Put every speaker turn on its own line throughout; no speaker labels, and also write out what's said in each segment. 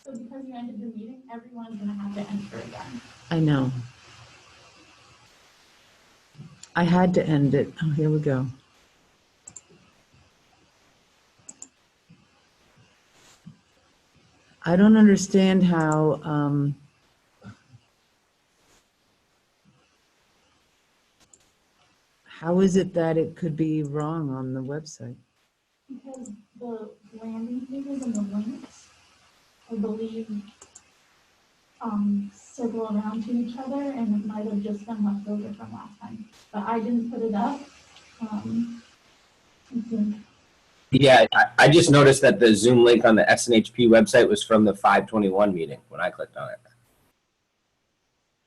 So because you ended the meeting, everyone's gonna have to enter again.
I know. I had to end it. Oh, here we go. I don't understand how is it that it could be wrong on the website?
Because the landing pages and the links, I believe, circle around to each other, and it might have just been left over from last time. But I didn't put it up.
Yeah, I just noticed that the Zoom link on the SNHP website was from the 521 meeting when I clicked on it.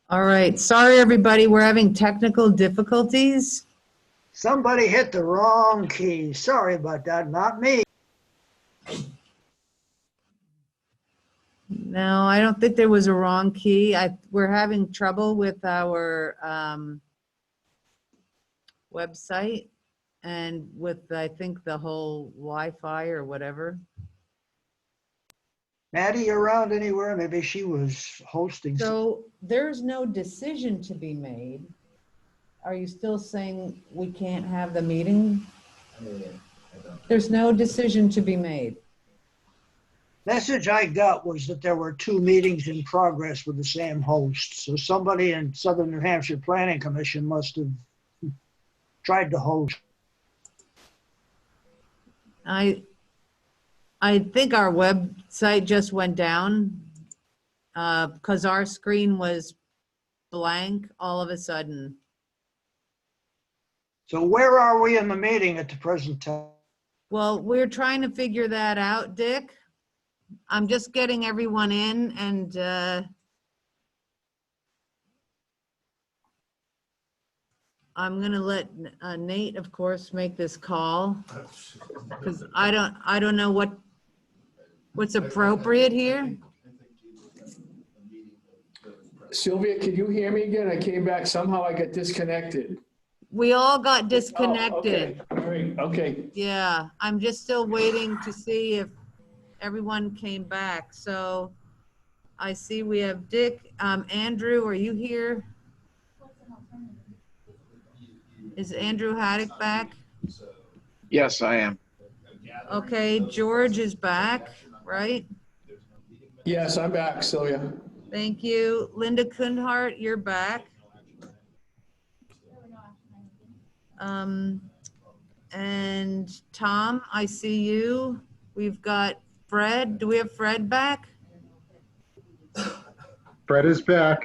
All right, sorry, everybody. We're having technical difficulties.
Somebody hit the wrong key. Sorry about that, not me.
No, I don't think there was a wrong key. We're having trouble with our website and with, I think, the whole Wi-Fi or whatever.
Maddie around anywhere? Maybe she was hosting.
So there's no decision to be made. Are you still saying we can't have the meeting? There's no decision to be made.
Message I got was that there were 2 meetings in progress with the same host. So somebody in Southern New Hampshire Planning Commission must have tried to host.
I think our website just went down because our screen was blank all of a sudden.
So where are we in the meeting at the present time?
Well, we're trying to figure that out, Dick. I'm just getting everyone in, and I'm gonna let Nate, of course, make this call because I don't know what's appropriate here.
Sylvia, can you hear me again? I came back. Somehow I got disconnected.
We all got disconnected.
Oh, okay. All right. Okay.
Yeah, I'm just still waiting to see if everyone came back. So I see we have Dick. Andrew, are you here? Is Andrew Haddock back?
Yes, I am.
Okay, George is back, right?
Yes, I'm back, Sylvia.
Thank you. Linda Kundhart, you're back. And Tom, I see you. We've got Fred. Do we have Fred back?
Fred is back.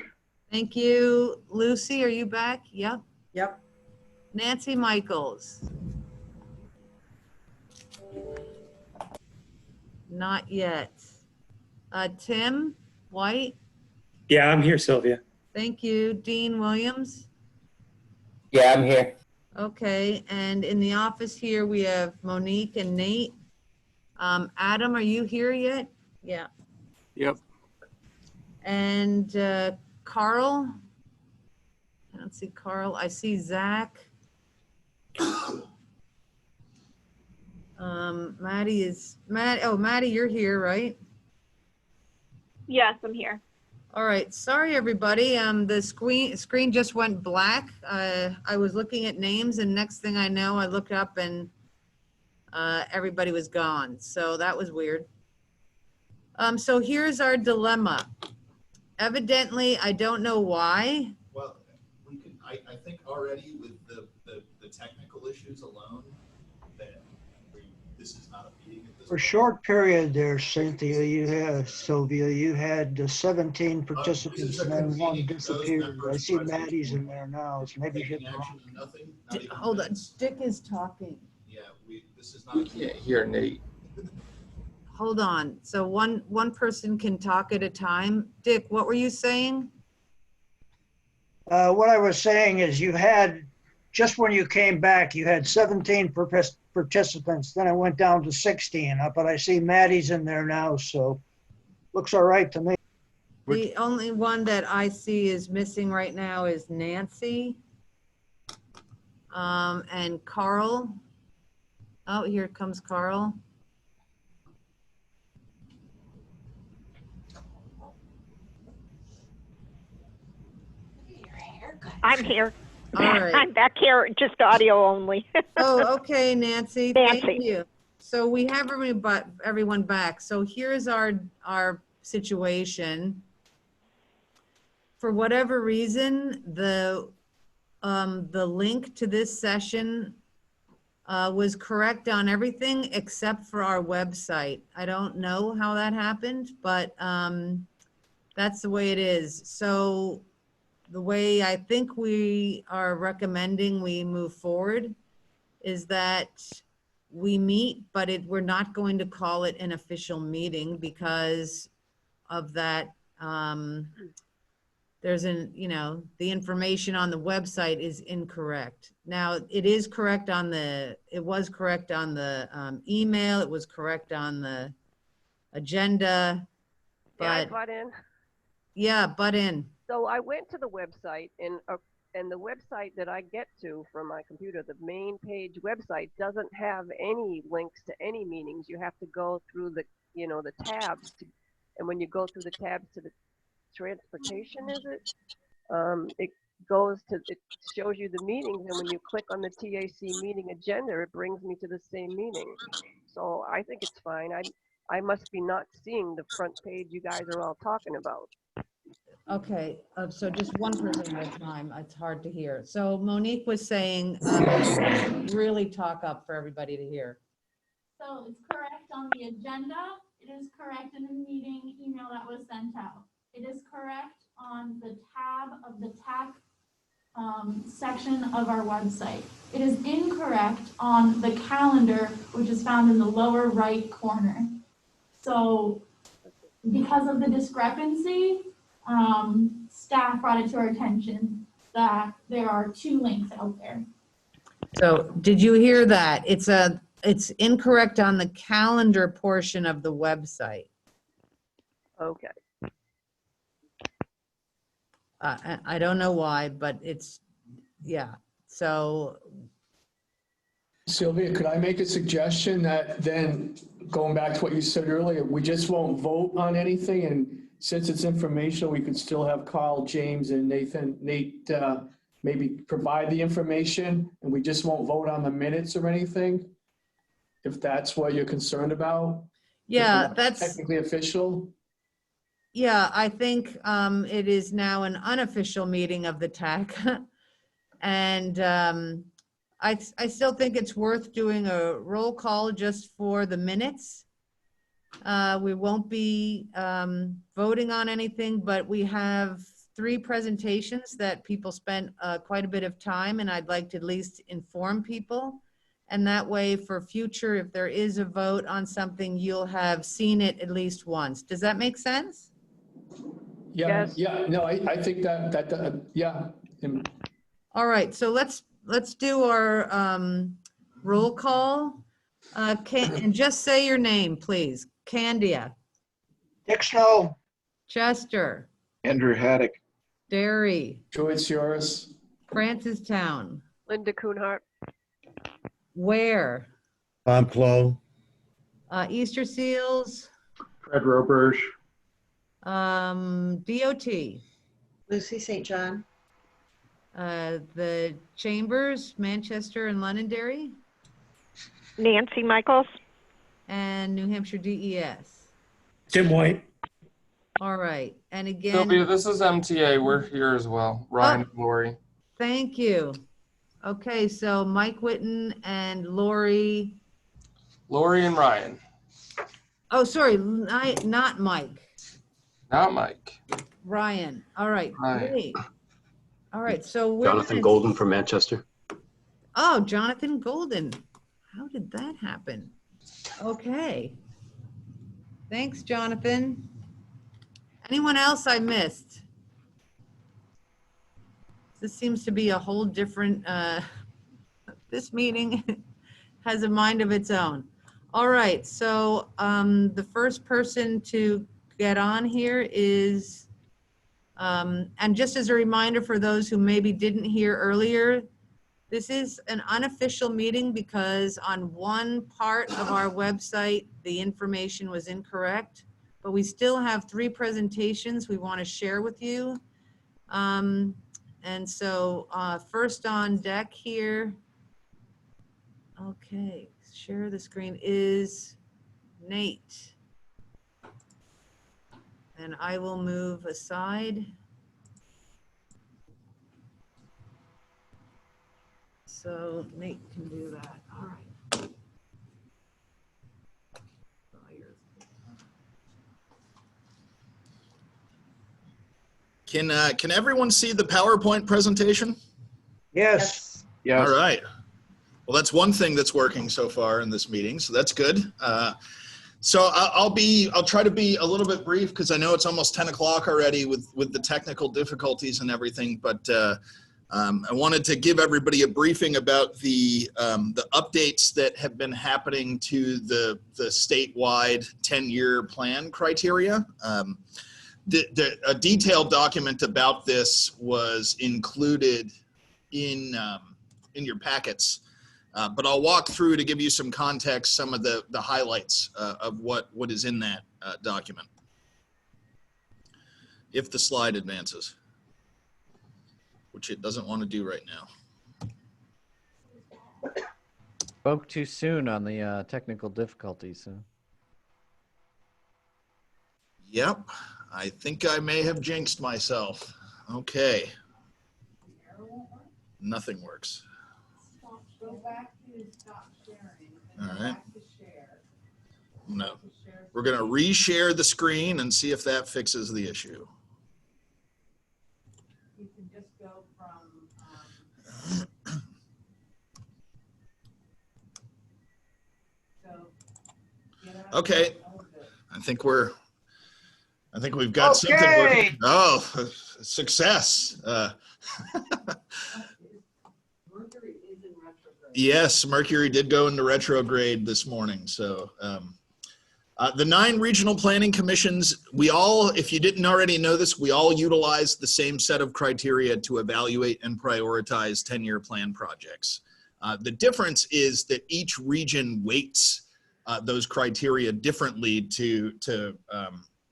Thank you. Lucy, are you back? Yep.
Yep.
Nancy Michaels. Not yet. Tim White.
Yeah, I'm here, Sylvia.
Thank you. Dean Williams.
Yeah, I'm here.
Okay, and in the office here, we have Monique and Nate. Adam, are you here yet? Yeah.
Yep.
And Carl? I don't see Carl. I see Zach. Maddie, you're here, right?
Yes, I'm here.
All right, sorry everybody. The screen just went black. I was looking at names, and next thing I know, I looked up and everybody was gone. So that was weird. So here's our dilemma. Evidently, I don't know why.
Well, we can. I think already with the technical issues alone, that this is not a meeting at this
For a
point.
short period there, Sylvia, you had 17 participants and then one disappeared. I see Maddie's in there now, so maybe you hit the wrong.
Nothing.
Hold on, Dick is talking.
Yeah, this is not.
We can't hear Nate.
Hold on. So one person can talk at a time. Dick, what were you saying?
What I was saying is you had, just when you came back, you had 17 participants, then it went down to 16, but I see Maddie's in there now, so looks all right to me.
The only one that I see is missing right now is Nancy. And Carl. Oh, here comes Carl.
I'm here.
All right.
I'm back here, just audio only.
Oh, okay, Nancy.
Nancy.
Thank you. So we have everyone back. So here's our situation. For whatever reason, the link to this session was correct on everything except for our website. I don't know how that happened, but that's the way it is. So the way I think we are recommending we move forward is that we meet, but we're not going to call it an official meeting because of that. There's the information on the website is incorrect. Now it is correct it was correct on the email. It was correct on the agenda,
Yeah, I
but
butt in.
yeah, butt in.
So I went to the website, and the website that I get to from my computer, the main page website, doesn't have any links to any meetings. You have to go through the tabs, and when you go through the tabs to the transportation, it shows you the meetings, and when you click on the TAC meeting agenda, it brings me to the same meeting. So I think it's fine. I must be not seeing the front page you guys are all talking about.
Okay, so just one person at a time. It's hard to hear. So Monique was saying, really talk up for everybody to hear.
So it's correct on the agenda. It is correct in the meeting email that was sent out. It is correct on the tab of the TAC section of our website. It is incorrect on the calendar, which is found in the lower right corner. So because of the discrepancy, staff brought it to our attention that there are two links out there.
So did you hear that? It's incorrect on the calendar portion of the website.
Okay.
I don't know why, but yeah. So
Sylvia, could I make a suggestion that then, going back to what you said earlier, we just won't vote on anything, and since it's informational, we could still have Carl, James, and Nate maybe provide the information, and we just won't vote on the minutes or anything, if that's what you're concerned about?
yeah, that's
Technically official?
Yeah, I think it is now an unofficial meeting of the TAC. And I still think it's worth doing a roll call just for the minutes. We won't be voting on anything, but we have 3 presentations that people spent quite a bit of time, and I'd like to at least inform people. And that way for future, if there is a vote on something, you'll have seen it at least once. Does that make sense?
Yeah,
Yes.
yeah, no, I think that yeah.
All right, so let's do our roll call. And just say your name, please. Candia,
Dick Snow,
Chester,
Andrew Haddock.
Derry,
George yours.
Francistown,
Linda Kuhnhart.
Ware,
Tom Clow.
Easter Seals,
Fred Roberge.
DOT,
Lucy St. John.
the Chambers, Manchester and Londonderry,
Nancy Michaels.
and New Hampshire DES.
Tim White.
All right, and again,
Sylvia, this is MTA. We're here as well. Ryan and Lori.
thank you. Okay, so Mike Whitten and Lori.
Lori and Ryan.
Oh, sorry, not Mike.
Not Mike.
Ryan. All right,
Ryan.
great. All right, so we're
Jonathan
gonna-
Golden from Manchester.
Oh, Jonathan Golden. How did that happen? Okay. Thanks, Jonathan. Anyone else I missed? This seems to be a whole different, this meeting has a mind of its own. All right, so the first person to get on here is, and just as a reminder for those who maybe didn't hear earlier, this is an unofficial meeting because on one part of our website, the information was incorrect, but we still have 3 presentations we want to share with you. And so first on deck here, okay, share the screen is Nate. And I will move aside. So Nate can do that. All right.
Can everyone see the PowerPoint presentation?
Yes.
Yes.
All right. Well, that's one thing that's working so far in this meeting, so that's good. So I'll try to be a little bit brief because I know it's almost 10 o'clock already with the technical difficulties and everything, but I wanted to give everybody a briefing about the updates that have been happening to the statewide 10-year plan criteria. A detailed document about this was included in your packets, but I'll walk through to give you some context, some of the highlights of what is in that document. If the slide advances, which it doesn't want to do right now.
Spoke too soon on the technical difficulties.
Yep, I think I may have jinxed myself. Okay. Nothing works.
Go back to stop sharing.
All right.
To share.
No. We're going to reshare the screen and see if that fixes the issue.
You can just go from
okay. I think we've got something working. Oh, success. Yes, Mercury did go into retrograde this morning. So the 9 regional planning commissions, we all, if you didn't already know this, we all utilize the same set of criteria to evaluate and prioritize 10-year plan projects. The difference is that each region weights those criteria differently to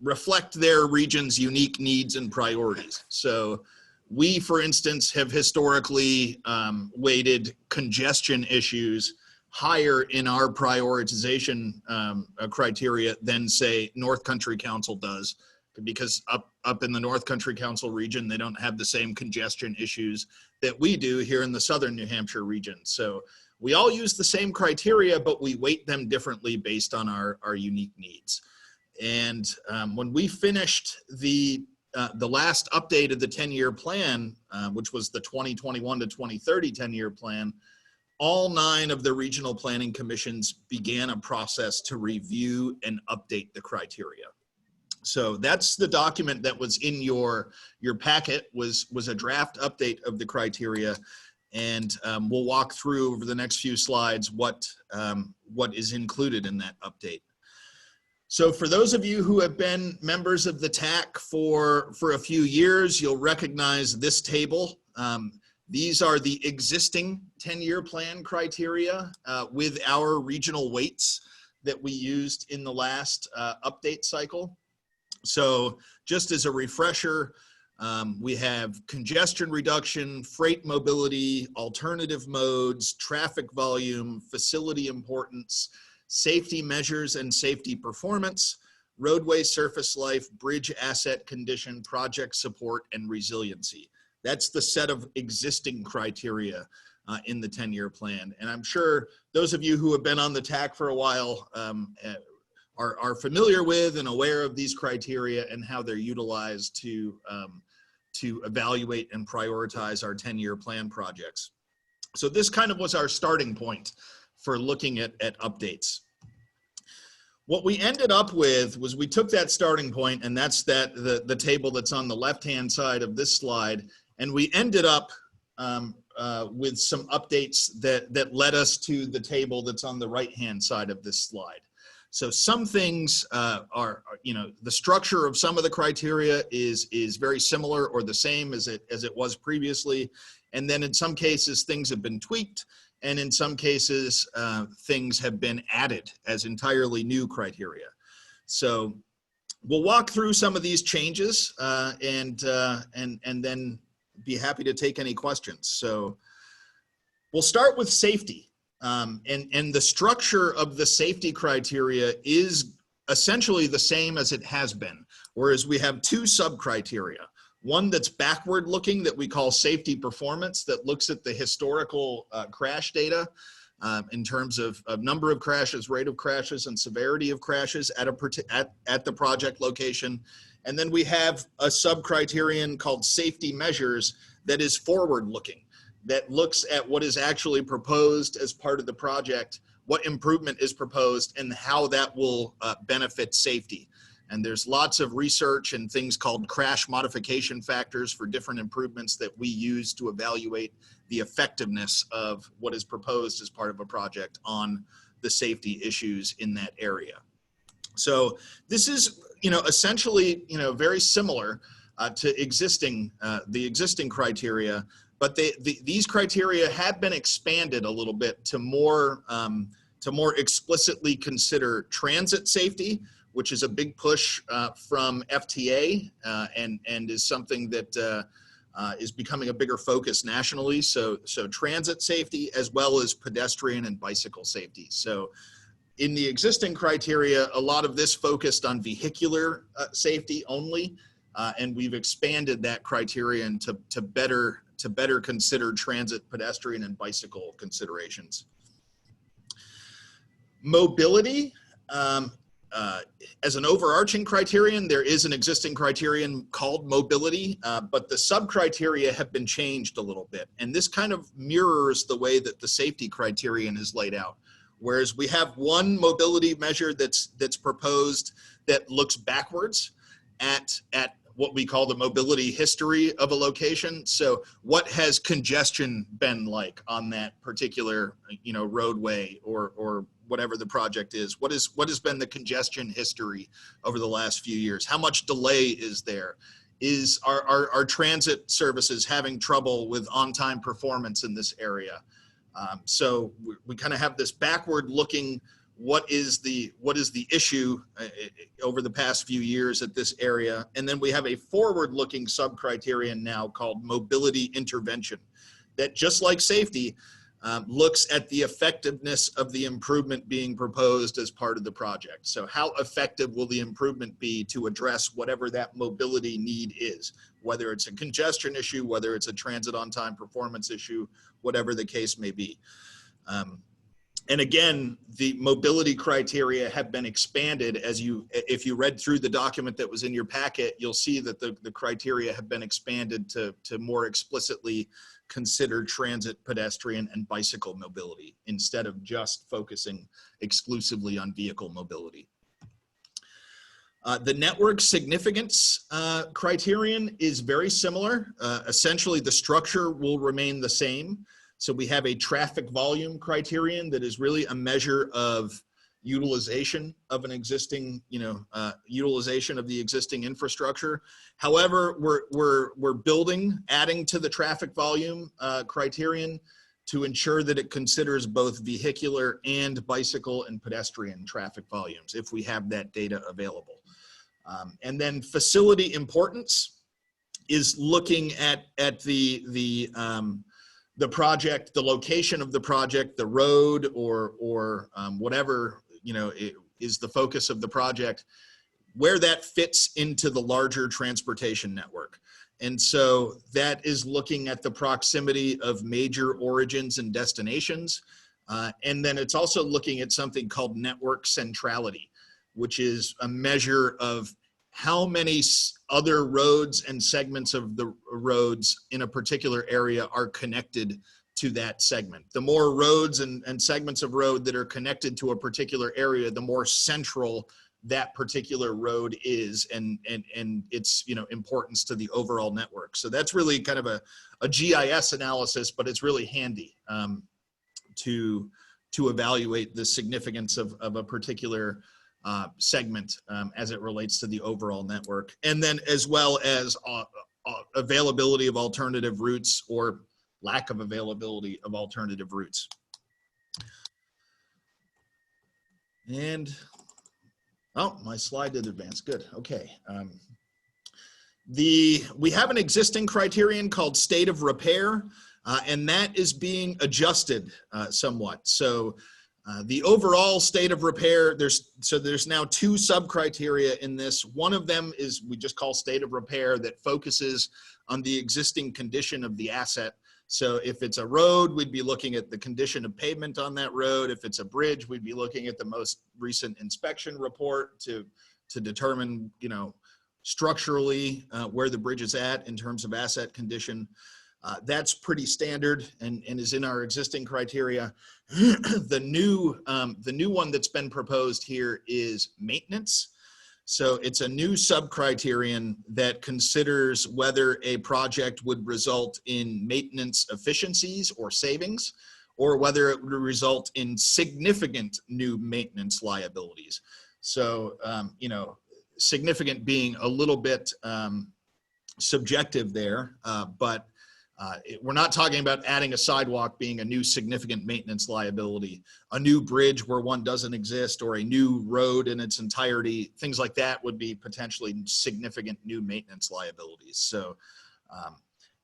reflect their region's unique needs and priorities. So we, for instance, have historically weighted congestion issues higher in our prioritization criteria than, say, North Country Council does, because up in the North Country Council region, they don't have the same congestion issues that we do here in the Southern New Hampshire region. So we all use the same criteria, but we weight them differently based on our unique needs. And when we finished the last update of the 10-year plan, which was the 2021 to 2030 10-year plan, all 9 of the regional planning commissions began a process to review and update the criteria. So that's the document that was in your packet, was a draft update of the criteria. And we'll walk through over the next few slides what is included in that update. So for those of you who have been members of the TAC for a few years, you'll recognize this table. These are the existing 10-year plan criteria with our regional weights that we used in the last update cycle. So just as a refresher, we have congestion reduction, freight mobility, alternative modes, traffic volume, facility importance, safety measures and safety performance, roadway surface life, bridge asset condition, project support, and resiliency. That's the set of existing criteria in the 10-year plan. And I'm sure those of you who have been on the TAC for a while are familiar with and aware of these criteria and how they're utilized to evaluate and prioritize our 10-year plan projects. So this kind of was our starting point for looking at updates. What we ended up with was we took that starting point, and that's the table that's on the left-hand side of this slide, and we ended up with some updates that led us to the table that's on the right-hand side of this slide. So some things are, the structure of some of the criteria is very similar or the same as it was previously. And then in some cases, things have been tweaked. And in some cases, things have been added as entirely new criteria. So we'll walk through some of these changes and then be happy to take any questions. So we'll start with safety. And the structure of the safety criteria is essentially the same as it has been, whereas we have two sub-criteria. One that's backward looking that we call safety performance, that looks at the historical crash data in terms of number of crashes, rate of crashes, and severity of crashes at the project location. And then we have a sub-criterion called safety measures that is forward looking, that looks at what is actually proposed as part of the project, what improvement is proposed, and how that will benefit safety. And there's lots of research and things called crash modification factors for different improvements that we use to evaluate the effectiveness of what is proposed as part of a project on the safety issues in that area. So this is, essentially, very similar to the existing criteria, but these criteria have been expanded a little bit to more explicitly consider transit safety, which is a big push from FTA and is something that is becoming a bigger focus nationally. So transit safety as well as pedestrian and bicycle safety. So in the existing criteria, a lot of this focused on vehicular safety only, and we've expanded that criterion to better consider transit, pedestrian, and bicycle considerations. Mobility, as an overarching criterion, there is an existing criterion called mobility, but the sub-criteria have been changed a little bit. And this kind of mirrors the way that the safety criterion is laid out. Whereas we have one mobility measure that's proposed that looks backwards at what we call the mobility history of a location. So what has congestion been like on that particular, roadway or whatever the project is? What has been the congestion history over the last few years? How much delay is there? Are transit services having trouble with on-time performance in this area? So we kind of have this backward looking, what is the issue over the past few years at this area? And then we have a forward looking sub-criterion now called mobility intervention that, just like safety, looks at the effectiveness of the improvement being proposed as part of the project. So how effective will the improvement be to address whatever that mobility need is, whether it's a congestion issue, whether it's a transit on time performance issue, whatever the case may be. And again, the mobility criteria have been expanded. If you read through the document that was in your packet, you'll see that the criteria have been expanded to more explicitly consider transit, pedestrian, and bicycle mobility instead of just focusing exclusively on vehicle mobility. The network significance criterion is very similar. Essentially, the structure will remain the same. So we have a traffic volume criterion that is really a measure of utilization of an existing, utilization of the existing infrastructure. However, we're adding to the traffic volume criterion to ensure that it considers both vehicular and bicycle and pedestrian traffic volumes if we have that data available. And then facility importance is looking at the project, the location of the project, the road, or whatever is the focus of the project, where that fits into the larger transportation network. And so that is looking at the proximity of major origins and destinations. And then it's also looking at something called network centrality, which is a measure of how many other roads and segments of the roads in a particular area are connected to that segment. The more roads and segments of road that are connected to a particular area, the more central that particular road is and its importance to the overall network. So that's really kind of a GIS analysis, but it's really handy to evaluate the significance of a particular segment as it relates to the overall network. And then as well as availability of alternative routes or lack of availability of alternative routes. And, oh, my slide did advance, good, okay. We have an existing criterion called state of repair, and that is being adjusted somewhat. So the overall state of repair, there's now 2 sub-criteria in this. One of them is we just call state of repair, that focuses on the existing condition of the asset. So if it's a road, we'd be looking at the condition of pavement on that road. If it's a bridge, we'd be looking at the most recent inspection report to determine, structurally where the bridge is at in terms of asset condition. That's pretty standard and is in our existing criteria. The new one that's been proposed here is maintenance. So it's a new sub-criterion that considers whether a project would result in maintenance efficiencies or savings, or whether it would result in significant new maintenance liabilities. So, significant being a little bit subjective there, but we're not talking about adding a sidewalk being a new significant maintenance liability, a new bridge where one doesn't exist, or a new road in its entirety. Things like that would be potentially significant new maintenance liabilities. So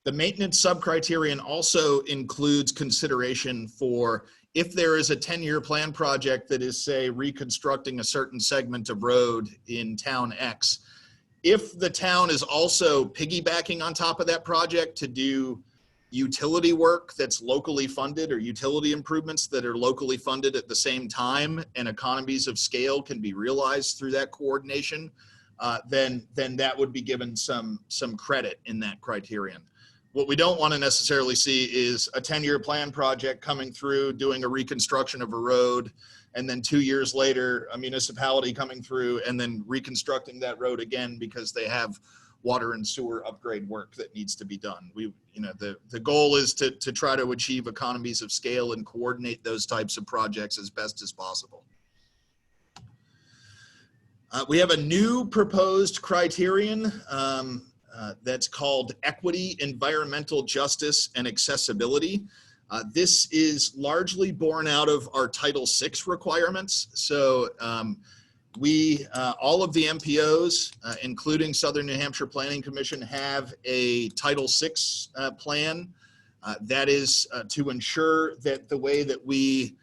the maintenance sub-criterion also includes consideration for if there is a 10-year plan project that is, say, reconstructing a certain segment of road in town X. If the town is also piggybacking on top of that project to do utility work that's locally funded, or utility improvements that are locally funded at the same time, and economies of scale can be realized through that coordination, then that would be given some credit in that criterion. What we don't want to necessarily see is a 10-year plan project coming through, doing a reconstruction of a road, and then 2 years later, a municipality coming through and then reconstructing that road again because they have water and sewer upgrade work that needs to be done. The goal is to try to achieve economies of scale and coordinate those types of projects as best as possible. We have a new proposed criterion that's called equity, environmental justice, and accessibility. This is largely born out of our Title VI requirements. So all of the MPOs, including Southern New Hampshire Planning Commission, have a Title VI plan that is to ensure that the way that we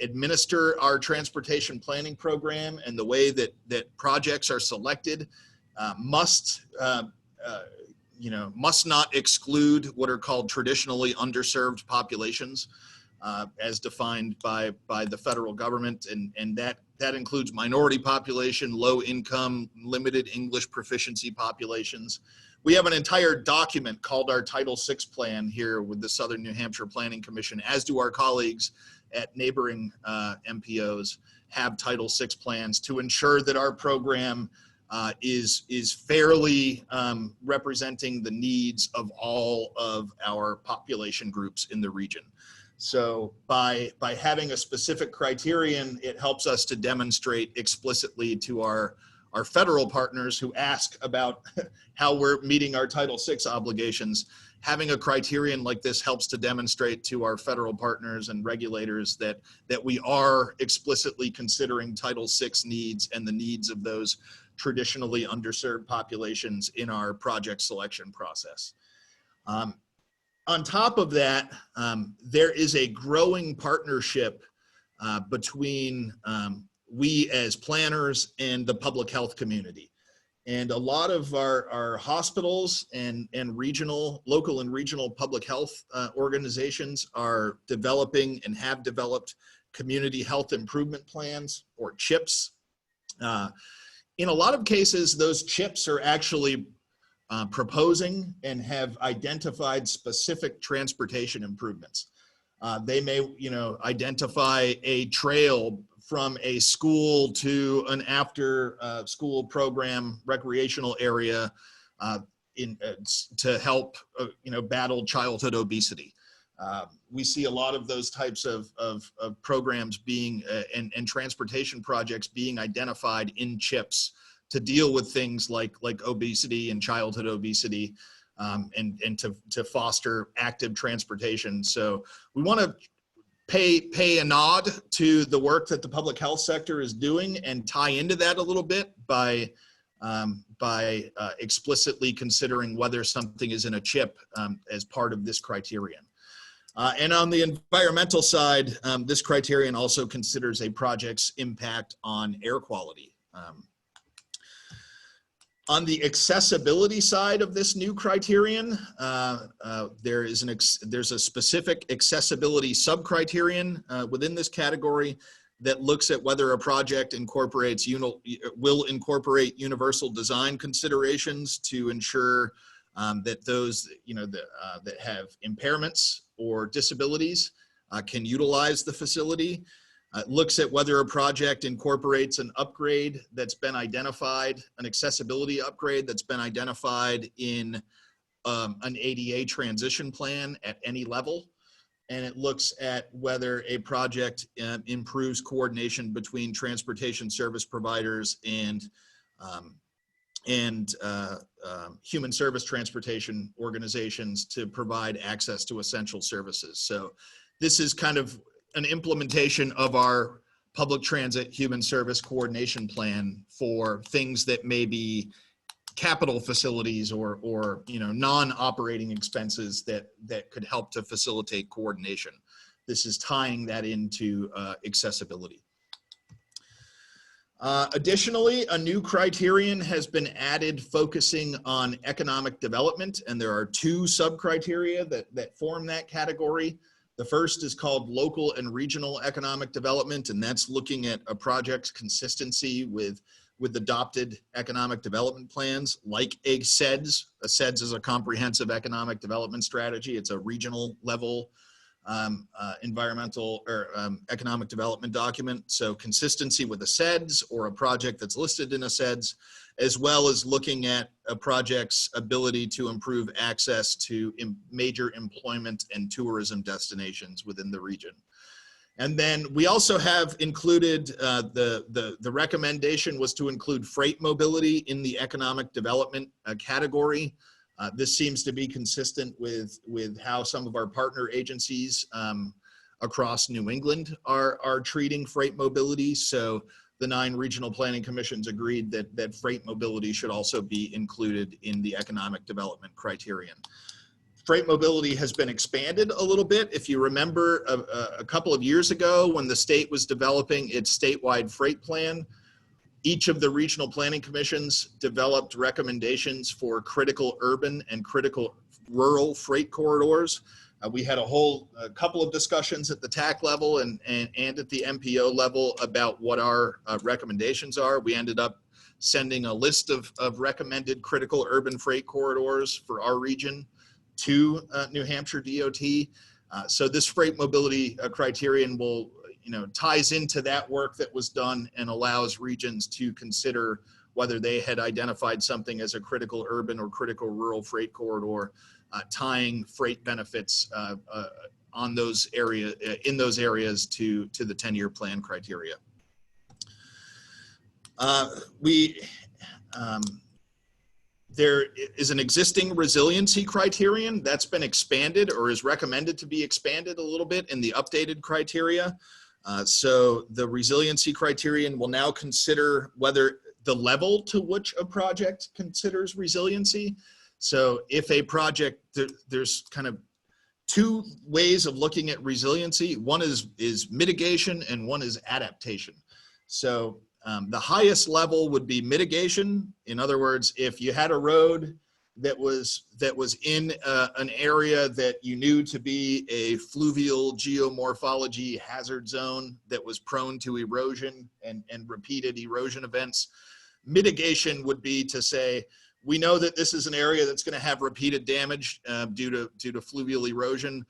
administer our transportation planning program and the way that projects are selected must not exclude what are called traditionally underserved populations as defined by the federal government, and that includes minority population, low income, limited English proficiency populations. We have an entire document called our Title VI plan here with the Southern New Hampshire Planning Commission, as do our colleagues at neighboring MPOs have Title VI plans to ensure that our program is fairly representing the needs of all of our population groups in the region. So by having a specific criterion, it helps us to demonstrate explicitly to our federal partners who ask about how we're meeting our Title VI obligations. Having a criterion like this helps to demonstrate to our federal partners and regulators that we are explicitly considering Title VI needs and the needs of those traditionally underserved populations in our project selection process. On top of that, there is a growing partnership between we as planners and the public health community. And a lot of our hospitals and local and regional public health organizations are developing and have developed community health improvement plans, or CHIPs. In a lot of cases, those CHIPs are actually proposing and have identified specific transportation improvements. They may, identify a trail from a school to an after school program recreational area to help, battle childhood obesity. We see a lot of those types of programs being and transportation projects being identified in CHIPs to deal with things like obesity and childhood obesity, and to foster active transportation. So we want to pay a nod to the work that the public health sector is doing and tie into that a little bit by by explicitly considering whether something is in a chip as part of this criterion. And on the environmental side, this criterion also considers a project's impact on air quality. On the accessibility side of this new criterion, there's a specific accessibility sub-criterion within this category that looks at whether a project will incorporate universal design considerations to ensure that those that have impairments or disabilities can utilize the facility. It looks at whether a project incorporates an upgrade that's been identified, an accessibility upgrade that's been identified in an ADA transition plan at any level. And it looks at whether a project improves coordination between transportation service providers and human service transportation organizations to provide access to essential services. So this is kind of an implementation of our public transit human service coordination plan for things that may be capital facilities or non-operating expenses that could help to facilitate coordination. This is tying that into accessibility. Additionally, a new criterion has been added focusing on economic development, and there are two sub-criteria that form that category. The first is called local and regional economic development, and that's looking at a project's consistency with adopted economic development plans like a CEDS. A CEDS is a comprehensive economic development strategy. It's a regional level environmental or economic development document. So consistency with a CEDS or a project that's listed in a CEDS, as well as looking at a project's ability to improve access to major employment and tourism destinations within the region. And then we also have included, the recommendation was to include freight mobility in the economic development category. This seems to be consistent with how some of our partner agencies across New England are treating freight mobility. So the 9 regional planning commissions agreed that freight mobility should also be included in the economic development criterion. Freight mobility has been expanded a little bit. If you remember a couple of years ago when the state was developing its statewide freight plan, each of the regional planning commissions developed recommendations for critical urban and critical rural freight corridors. We had a couple of discussions at the TAC level and at the MPO level about what our recommendations are. We ended up sending a list of recommended critical urban freight corridors for our region to New Hampshire DOT. So this freight mobility criterion will, ties into that work that was done and allows regions to consider whether they had identified something as a critical urban or critical rural freight corridor, tying freight benefits in those areas to the 10-year plan criteria. There is an existing resiliency criterion that's been expanded or is recommended to be expanded a little bit in the updated criteria. So the resiliency criterion will now consider whether the level to which a project considers resiliency. So if a project, there's kind of 2 ways of looking at resiliency. One is mitigation and one is adaptation. So the highest level would be mitigation. In other words, if you had a road that was in an area that you knew to be a fluvial geomorphology hazard zone that was prone to erosion and repeated erosion events, mitigation would be to say, we know that this is an area that's going to have repeated damage due to fluvial erosion.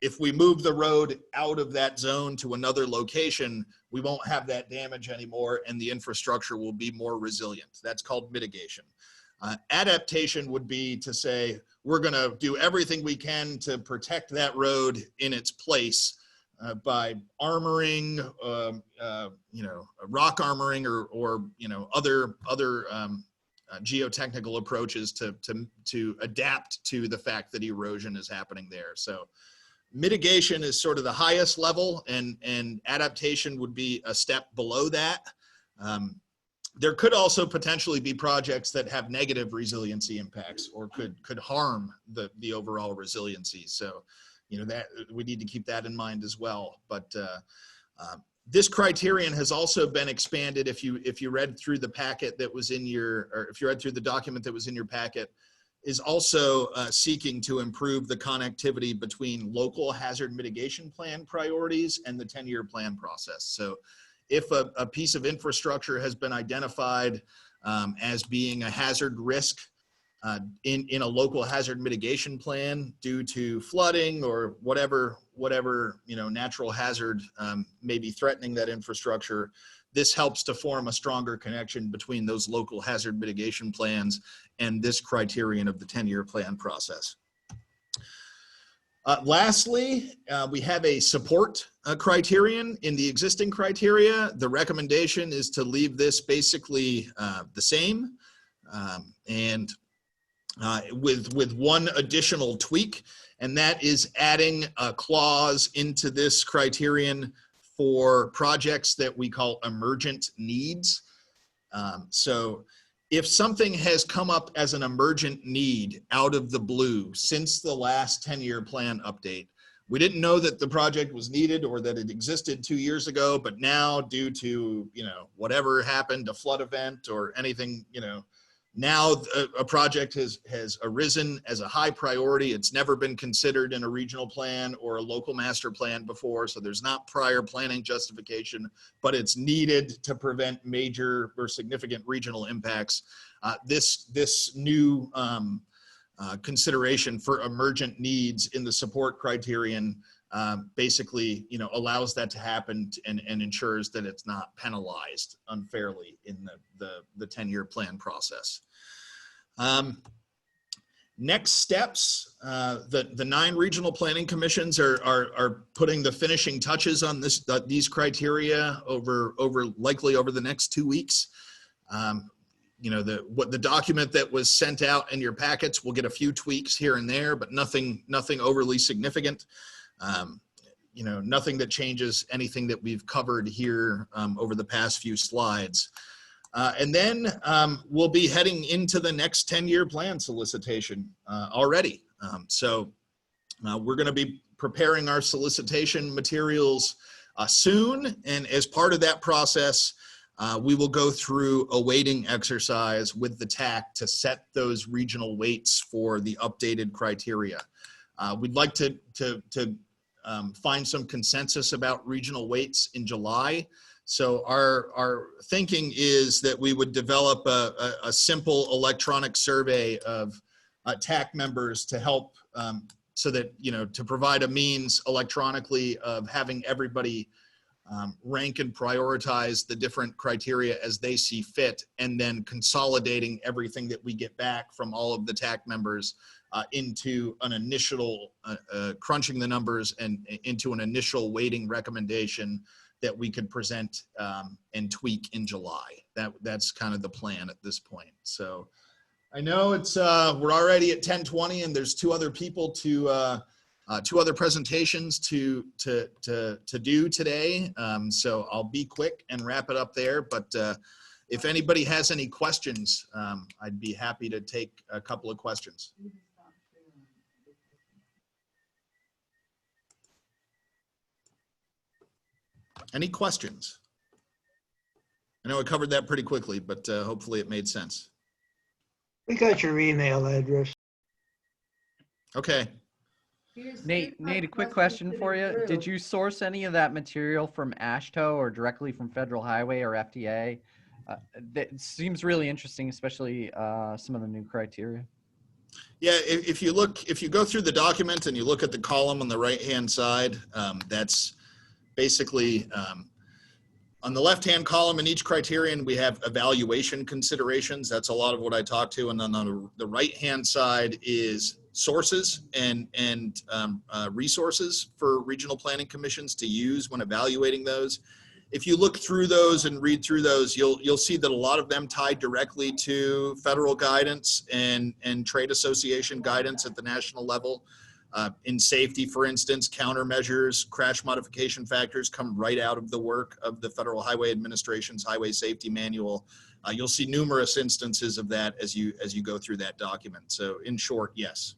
If we move the road out of that zone to another location, we won't have that damage anymore and the infrastructure will be more resilient. That's called mitigation. Adaptation would be to say, we're going to do everything we can to protect that road in its place by armoring, rock armoring or other geotechnical approaches to adapt to the fact that erosion is happening there. So mitigation is sort of the highest level and adaptation would be a step below that. there could also potentially be projects that have negative resiliency impacts or could harm the overall resiliency. So, you know, that we need to keep that in mind as well. But this criterion has also been expanded. If you read through the packet that was in your, or if you read through the document that was in your packet, is also seeking to improve the connectivity between local hazard mitigation plan priorities and the 10-year plan process. So if a piece of infrastructure has been identified as being a hazard risk in a local hazard mitigation plan due to flooding or whatever you know, natural hazard may be threatening that infrastructure, this helps to form a stronger connection between those local hazard mitigation plans and this criterion of the 10-year plan process. Lastly, we have a support criterion in the existing criteria. The recommendation is to leave this basically the same, and with one additional tweak, and that is adding a clause into this criterion for projects that we call emergent needs. So if something has come up as an emergent need out of the blue since the last 10-year plan update, we didn't know that the project was needed or that it existed 2 years ago, but now due to, you know, whatever happened, a flood event or anything, you know, now a project has arisen as a high priority. It's never been considered in a regional plan or a local master plan before, so there's not prior planning justification, but it's needed to prevent major or significant regional impacts. This new consideration for emergent needs in the support criterion basically, you know, allows that to happen and ensures that it's not penalized unfairly in the 10-year plan process. Next steps, the 9 regional planning commissions are putting the finishing touches on these criteria likely over the next 2 weeks. You know, the document that was sent out in your packets will get a few tweaks here and there, but nothing overly significant. You know, nothing that changes anything that we've covered here over the past few slides. And then we'll be heading into the next 10-year plan solicitation already. So we're going to be preparing our solicitation materials soon. And as part of that process, we will go through a weighting exercise with the TAC to set those regional weights for the updated criteria. We'd like to find some consensus about regional weights in July. So our thinking is that we would develop a simple electronic survey of TAC members to help so that, you know, to provide a means electronically of having everybody rank and prioritize the different criteria as they see fit, and then consolidating everything that we get back from all of the TAC members into an initial, crunching the numbers and into an initial weighting recommendation that we could present and tweak in July. That's kind of the plan at this point. So I know it's we're already at 10:20 and there's 2 other people to 2 other presentations to do today. So I'll be quick and wrap it up there. But if anybody has any questions, I'd be happy to take a couple of questions. Any questions? I know I covered that pretty quickly, but hopefully it made sense.
We got your email address.
Okay.
Nate, a quick question for you. Did you source any of that material from AASHTO or directly from Federal Highway or FDA? That seems really interesting, especially some of the new criteria.
Yeah, if you go through the document and you look at the column on the right-hand side, that's basically on the left-hand column in each criterion, we have evaluation considerations. That's a lot of what I talked to. And then on the right-hand side is sources and resources for regional planning commissions to use when evaluating those. If you look through those and read through those, you'll see that a lot of them tie directly to federal guidance and trade association guidance at the national level. In safety, for instance, countermeasures, crash modification factors come right out of the work of the Federal Highway Administration's Highway Safety Manual. You'll see numerous instances of that as you go through that document. So in short, yes.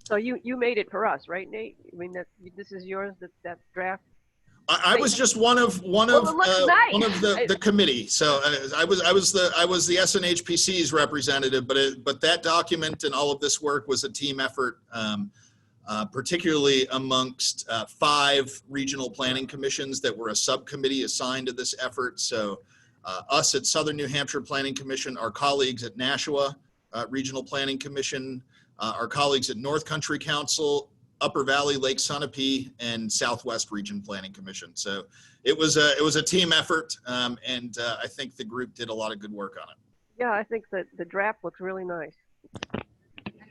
So you made it for us, right, Nate? I mean, this is yours, that draft?
I was just one of
Well, it looks nice.
one of the committee. So I was the SNHPC's representative, but that document and all of this work was a team effort, particularly amongst 5 regional planning commissions that were a subcommittee assigned to this effort. So us at Southern New Hampshire Planning Commission, our colleagues at Nashua Regional Planning Commission, our colleagues at North Country Council, Upper Valley, Lake Sunapee, and Southwest Region Planning Commission. So it was a team effort, and I think the group did a lot of good work on it.
Yeah, I think that the draft looks really nice.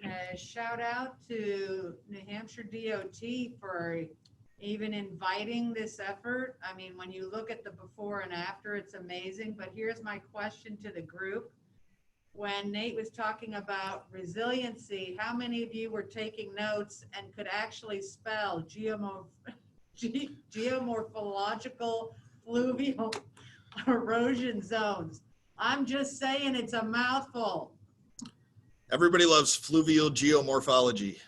And a shout out to New Hampshire DOT for even inviting this effort. I mean, when you look at the before and after, it's amazing. But here's my question to the group. When Nate was talking about resiliency, how many of you were taking notes and could actually spell geomorphological fluvial erosion zones? I'm just saying it's a mouthful.
Everybody loves fluvial geomorphology.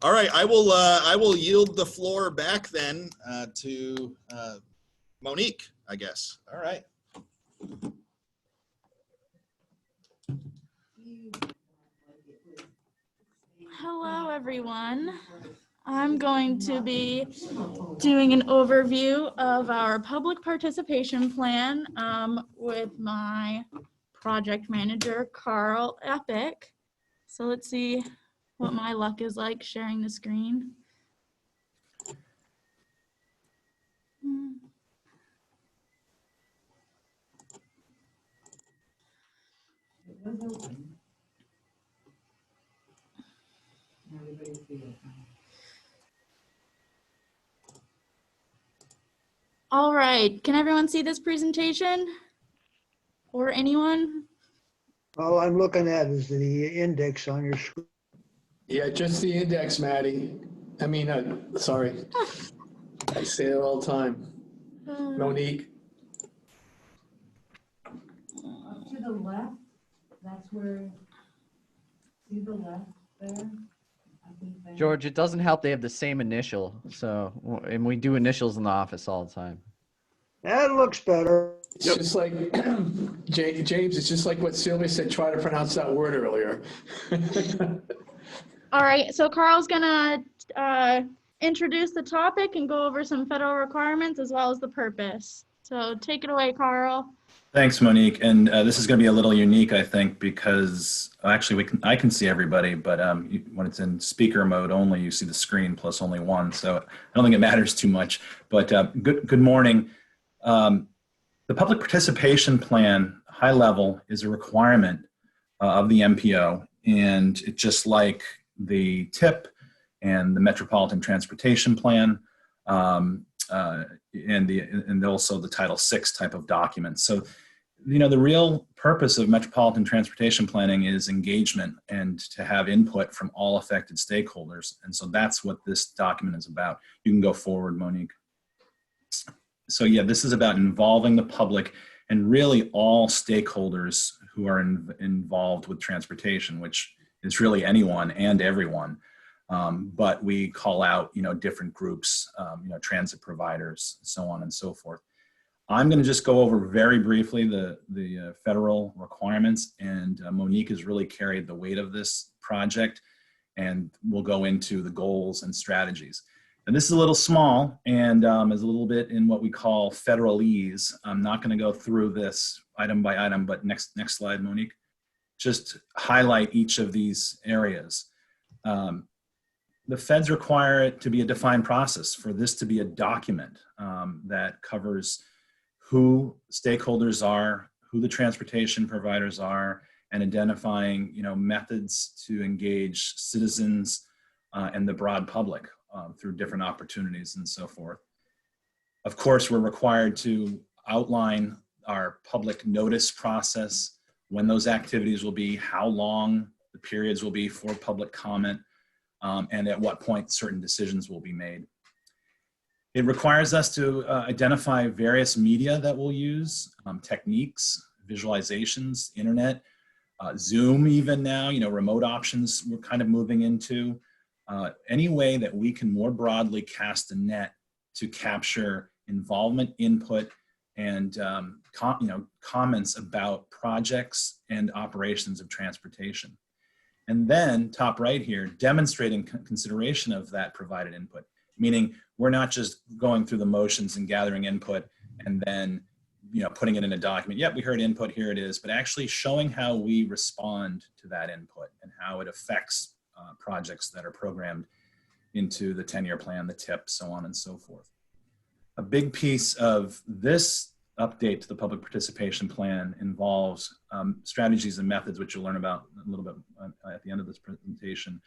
All right, I will yield the floor back then to Monique, I guess. All right.
Hello, everyone. I'm going to be doing an overview of our public participation plan with my project manager, Carl Epic. So let's see what my luck is like sharing the screen. All right, can everyone see this presentation? Or anyone?
All I'm looking at is the index on your screen.
Yeah, just the index, Maddie. I mean, sorry. I say it all the time. Monique.
Up to the left, that's where, see the left there?
George, it doesn't help they have the same initial. So, and we do initials in the office all the time.
That looks better.
It's just like, James, it's just like what Sylvia said, try to pronounce that word earlier.
All right, so Carl's gonna introduce the topic and go over some federal requirements as well as the purpose. So take it away, Carl.
Thanks, Monique. And this is going to be a little unique, I think, because actually I can see everybody, but when it's in speaker mode only, you see the screen plus only one. So I don't think it matters too much. But good morning. The public participation plan, high level, is a requirement of the MPO, and it's just like the TIP and the Metropolitan Transportation Plan, and also the Title VI type of documents. So, the real purpose of metropolitan transportation planning is engagement and to have input from all affected stakeholders. And so that's what this document is about. You can go forward, Monique. So yeah, this is about involving the public and really all stakeholders who are involved with transportation, which is really anyone and everyone. But we call out, different groups, transit providers, so on and so forth. I'm going to just go over very briefly the federal requirements, and Monique has really carried the weight of this project, and we'll go into the goals and strategies. And this is a little small and is a little bit in what we call federalese. I'm not going to go through this item by item, but next slide, Monique. Just highlight each of these areas. The feds require it to be a defined process for this to be a document that covers who stakeholders are, who the transportation providers are, and identifying, methods to engage citizens and the broad public through different opportunities and so forth. Of course, we're required to outline our public notice process, when those activities will be, how long the periods will be for public comment, and at what point certain decisions will be made. It requires us to identify various media that we'll use, techniques, visualizations, internet, Zoom even now, remote options we're kind of moving into. Any way that we can more broadly cast a net to capture involvement, input, and comments about projects and operations of transportation. And then, top right here, demonstrating consideration of that provided input, meaning we're not just going through the motions and gathering input and then putting it in a document. Yep, we heard input, here it is, but actually showing how we respond to that input and how it affects projects that are programmed into the 10-year plan, the TIP, so on and so forth. A big piece of this update to the public participation plan involves strategies and methods, which you'll learn about a little bit at the end of this presentation,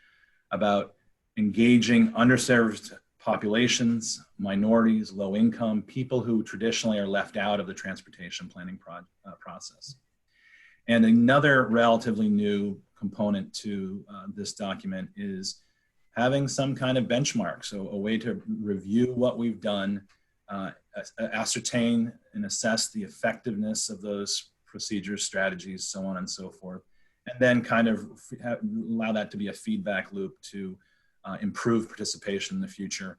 about engaging underserved populations, minorities, low income, people who traditionally are left out of the transportation planning process. And another relatively new component to this document is having some kind of benchmark, so a way to review what we've done, ascertain and assess the effectiveness of those procedures, strategies, so on and so forth, and then kind of allow that to be a feedback loop to improve participation in the future,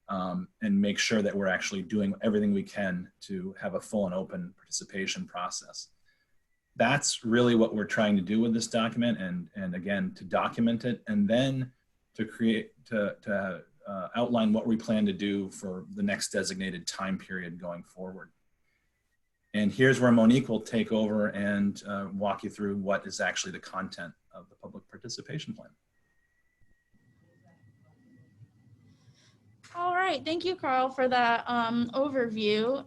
and make sure that we're actually doing everything we can to have a full and open participation process. That's really what we're trying to do with this document, and again, to document it, and then to create, to outline what we plan to do for the next designated time period going forward. And here's where Monique will take over and walk you through what is actually the content of the public participation plan.
All right, thank you, Carl, for that overview.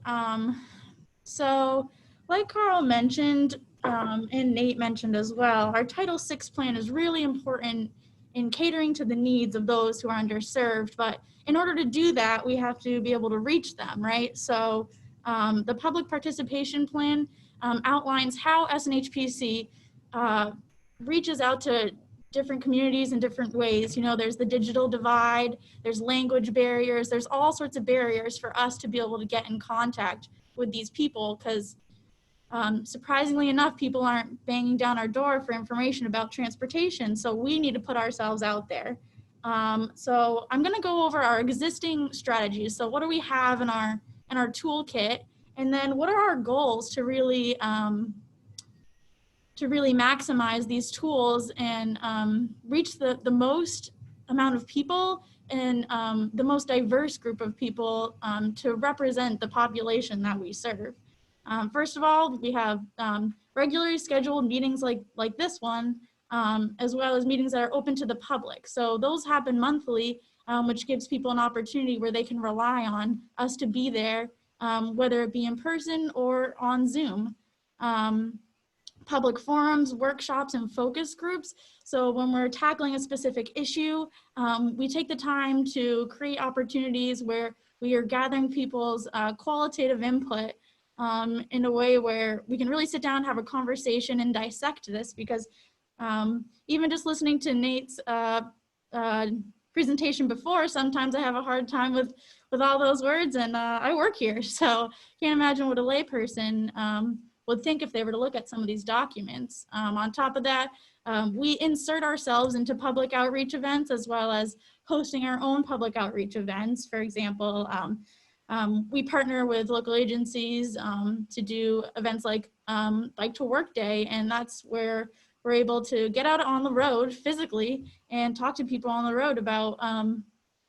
So like Carl mentioned, and Nate mentioned as well, our Title VI plan is really important in catering to the needs of those who are underserved. But in order to do that, we have to be able to reach them, right? So the public participation plan outlines how SNHPC reaches out to different communities in different ways. There's the digital divide, there's language barriers, there's all sorts of barriers for us to be able to get in contact with these people, because surprisingly enough, people aren't banging down our door for information about transportation, so we need to put ourselves out there. So I'm going to go over our existing strategies. So what do we have in our toolkit, and then what are our goals to really maximize these tools and reach the most amount of people and the most diverse group of people to represent the population that we serve. First of all, we have regularly scheduled meetings like this one, as well as meetings that are open to the public. So those happen monthly, which gives people an opportunity where they can rely on us to be there, whether it be in person or on Zoom. Public forums, workshops, and focus groups. So when we're tackling a specific issue, we take the time to create opportunities where we are gathering people's qualitative input in a way where we can really sit down, have a conversation, and dissect this, because even just listening to Nate's presentation before, sometimes I have a hard time with all those words, and I work here, so can't imagine what a layperson would think if they were to look at some of these documents. On top of that, we insert ourselves into public outreach events, as well as hosting our own public outreach events. For example, we partner with local agencies to do events like To Work Day, and that's where we're able to get out on the road physically and talk to people on the road about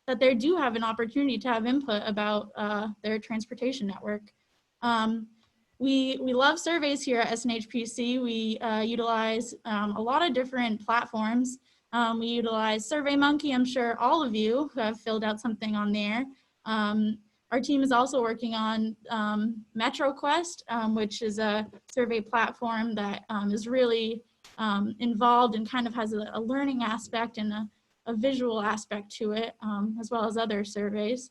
that they do have an opportunity to have input about their transportation network. We love surveys here at SNHPC. We utilize a lot of different platforms. We utilize SurveyMonkey. I'm sure all of you who have filled out something on there. Our team is also working on MetroQuest, which is a survey platform that is really involved and kind of has a learning aspect and a visual aspect to it, as well as other surveys.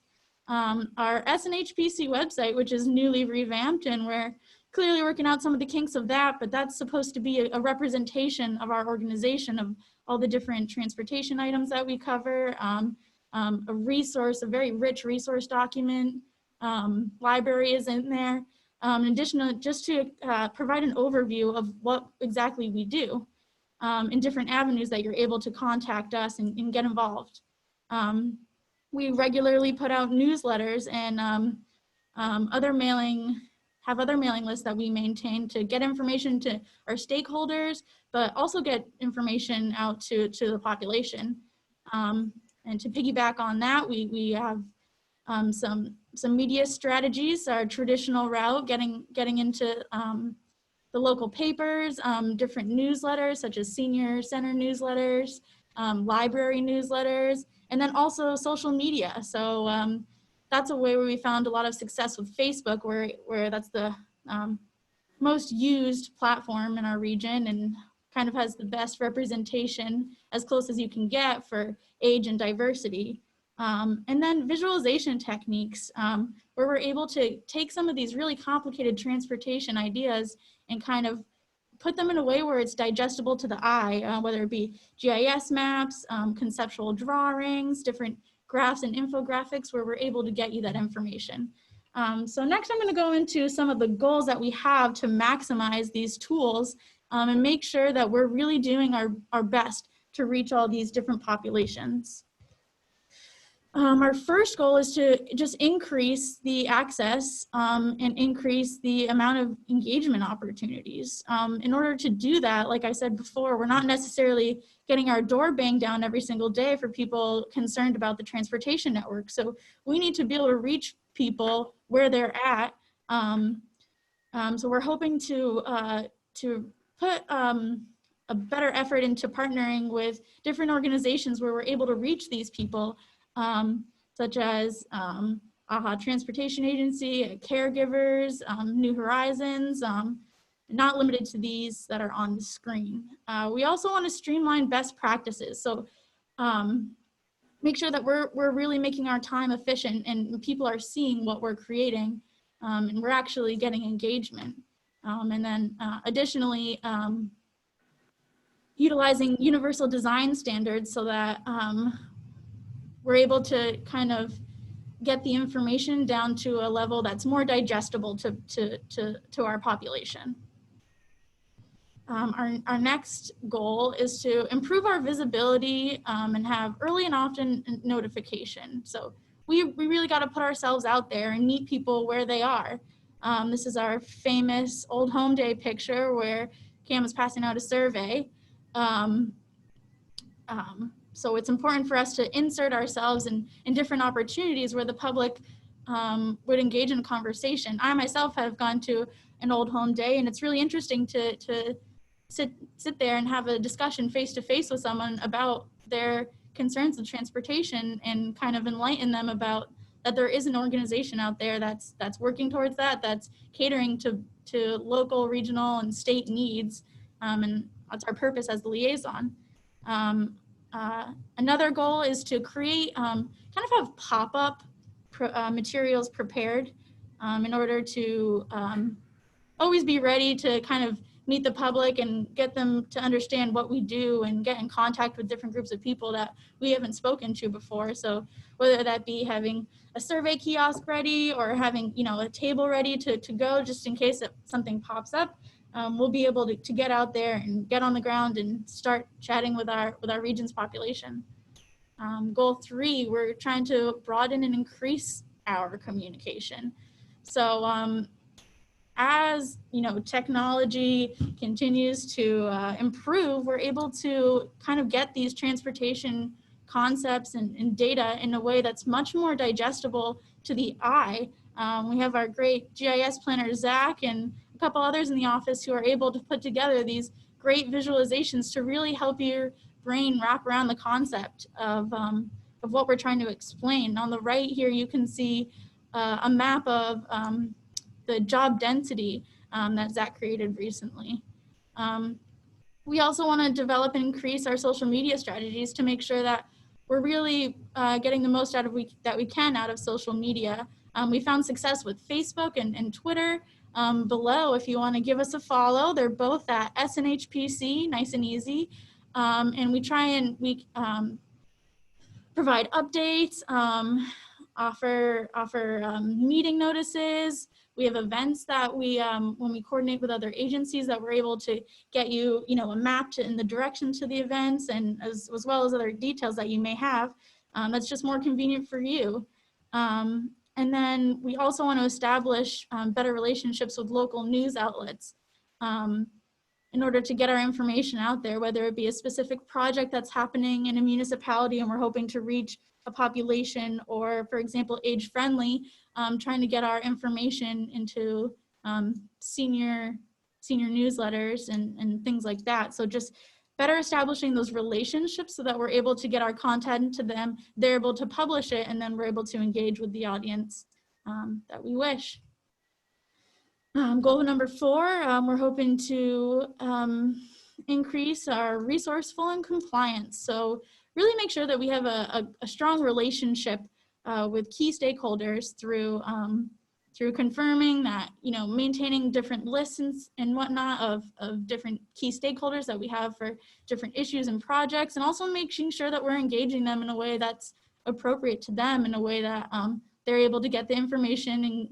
Our SNHPC website, which is newly revamped, and we're clearly working out some of the kinks of that, but that's supposed to be a representation of our organization, of all the different transportation items that we cover. a resource, a very rich resource document. Library is in there. In addition, just to provide an overview of what exactly we do in different avenues that you're able to contact us and get involved. We regularly put out newsletters and other mailing lists that we maintain to get information to our stakeholders, but also get information out to the population. And to piggyback on that, we have some media strategies, our traditional route, getting into the local papers, different newsletters such as senior center newsletters, library newsletters, and then also social media. So that's a way where we found a lot of success with Facebook, where that's the most used platform in our region and kind of has the best representation as close as you can get for age and diversity. And then visualization techniques, where we're able to take some of these really complicated transportation ideas and kind of put them in a way where it's digestible to the eye, whether it be GIS maps, conceptual drawings, different graphs and infographics, where we're able to get you that information. So next I'm going to go into some of the goals that we have to maximize these tools and make sure that we're really doing our best to reach all these different populations. Our first goal is to just increase the access and increase the amount of engagement opportunities. In order to do that, like I said before, we're not necessarily getting our door banged down every single day for people concerned about the transportation network. So we need to be able to reach people where they're at. So we're hoping to put a better effort into partnering with different organizations where we're able to reach these people, such as AHA Transportation Agency, caregivers, New Horizons, not limited to these that are on the screen. We also want to streamline best practices. So make sure that we're really making our time efficient and people are seeing what we're creating and we're actually getting engagement. And then additionally, utilizing universal design standards so that we're able to kind of get the information down to a level that's more digestible to our population. Our next goal is to improve our visibility and have early and often notification. So we really got to put ourselves out there and meet people where they are. This is our famous Old Home Day picture where Cam is passing out a survey. So it's important for us to insert ourselves in different opportunities where the public would engage in a conversation. I myself have gone to an Old Home Day, and it's really interesting to sit there and have a discussion face to face with someone about their concerns with transportation and kind of enlighten them about that there is an organization out there that's working towards that, that's catering to local, regional, and state needs, and that's our purpose as the liaison. Another goal is to create, kind of have pop-up materials prepared in order to always be ready to kind of meet the public and get them to understand what we do and get in contact with different groups of people that we haven't spoken to before. So whether that be having a survey kiosk ready or having, you know, a table ready to go just in case that something pops up, we'll be able to get out there and get on the ground and start chatting with our region's population. Goal 3, we're trying to broaden and increase our communication. So as you know, technology continues to improve, we're able to kind of get these transportation concepts and data in a way that's much more digestible to the eye. We have our great GIS planner, Zach, and a couple others in the office who are able to put together these great visualizations to really help your brain wrap around the concept of what we're trying to explain. On the right here, you can see a map of the job density that Zach created recently. We also want to develop and increase our social media strategies to make sure that we're really getting the most that we can out of social media. We found success with Facebook and Twitter. Below, if you want to give us a follow, they're both at SNHPC, nice and easy. And we try and provide updates, offer meeting notices. We have events that we, when we coordinate with other agencies, that we're able to get you, a map in the direction to the events, and as well as other details that you may have. That's just more convenient for you. And then we also want to establish better relationships with local news outlets in order to get our information out there, whether it be a specific project that's happening in a municipality and we're hoping to reach a population, or for example, age friendly, trying to get our information into senior newsletters and things like that. So just better establishing those relationships so that we're able to get our content to them, they're able to publish it, and then we're able to engage with the audience that we wish. Goal number 4, we're hoping to increase our resourceful and compliance. So really make sure that we have a strong relationship with key stakeholders through confirming that, maintaining different lists and whatnot of different key stakeholders that we have for different issues and projects, and also making sure that we're engaging them in a way that's appropriate to them, in a way that they're able to get the information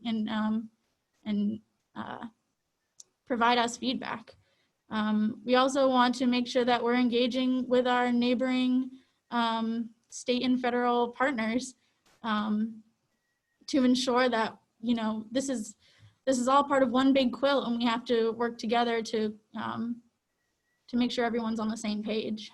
and provide us feedback. We also want to make sure that we're engaging with our neighboring state and federal partners to ensure that, this is all part of one big quilt, and we have to work together to make sure everyone's on the same page.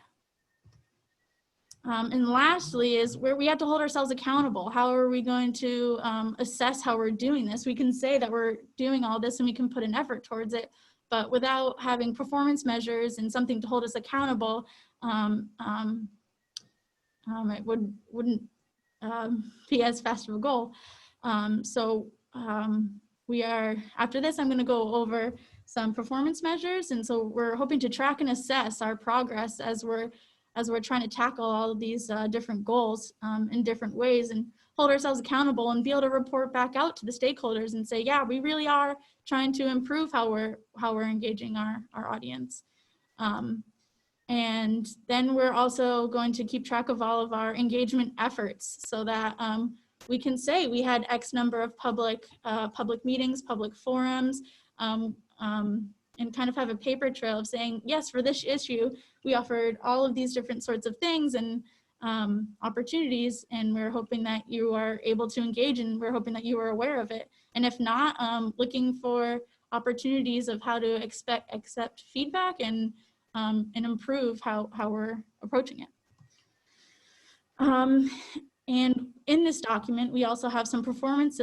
And lastly is where we have to hold ourselves accountable. How are we going to assess how we're doing this? We can say that we're doing all this and we can put an effort towards it, but without having performance measures and something to hold us accountable, it wouldn't be as fast of a goal. We are, after this, I'm going to go over some performance measures. And so we're hoping to track and assess our progress as we're trying to tackle all of these different goals in different ways, and hold ourselves accountable and be able to report back out to the stakeholders and say, yeah, we really are trying to improve how we're engaging our audience. And then we're also going to keep track of all of our engagement efforts so that we can say we had X number of public meetings, public forums, and kind of have a paper trail of saying, yes, for this issue, we offered all of these different sorts of things and opportunities, and we're hoping that you are able to engage, and we're hoping that you are aware of it. And if not, looking for opportunities of how to accept feedback and improve how we're approaching it. And in this document, we also have some performance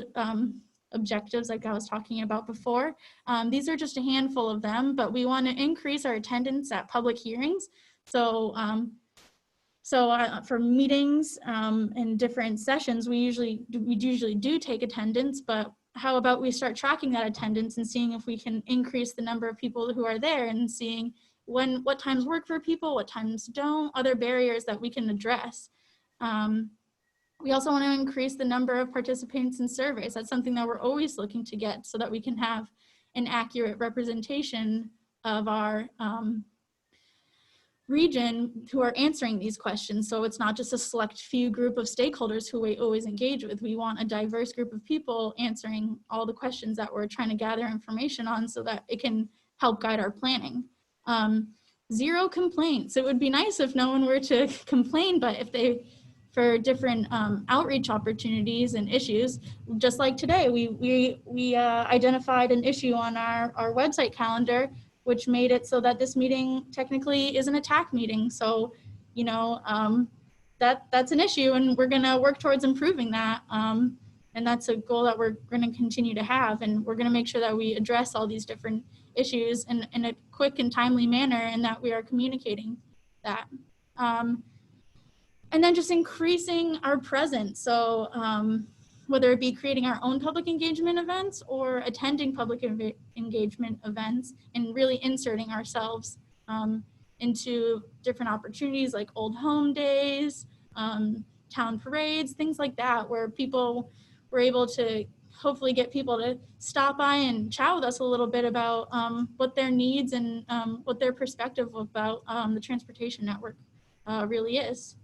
objectives like I was talking about before. These are just a handful of them, but we want to increase our attendance at public hearings. So for meetings and different sessions, we usually do take attendance, but how about we start tracking that attendance and seeing if we can increase the number of people who are there, and seeing what times work for people, what times don't, other barriers that we can address. We also want to increase the number of participants in surveys. That's something that we're always looking to get so that we can have an accurate representation of our region who are answering these questions. So it's not just a select few group of stakeholders who we always engage with. We want a diverse group of people answering all the questions that we're trying to gather information on so that it can help guide our planning. 0 complaints. It would be nice if no one were to complain, but if for different outreach opportunities and issues, just like today, we identified an issue on our website calendar, which made it so that this meeting technically isn't a TAC meeting. So, that's an issue, and we're gonna work towards improving that. And that's a goal that we're gonna continue to have, and we're gonna make sure that we address all these different issues in a quick and timely manner, and that we are communicating that. And then just increasing our presence. So whether it be creating our own public engagement events or attending public engagement events, and really inserting ourselves into different opportunities like old home days, town parades, things like that, where people were able to hopefully get people to stop by and chat with us a little bit about what their needs and what their perspective about the transportation network really is.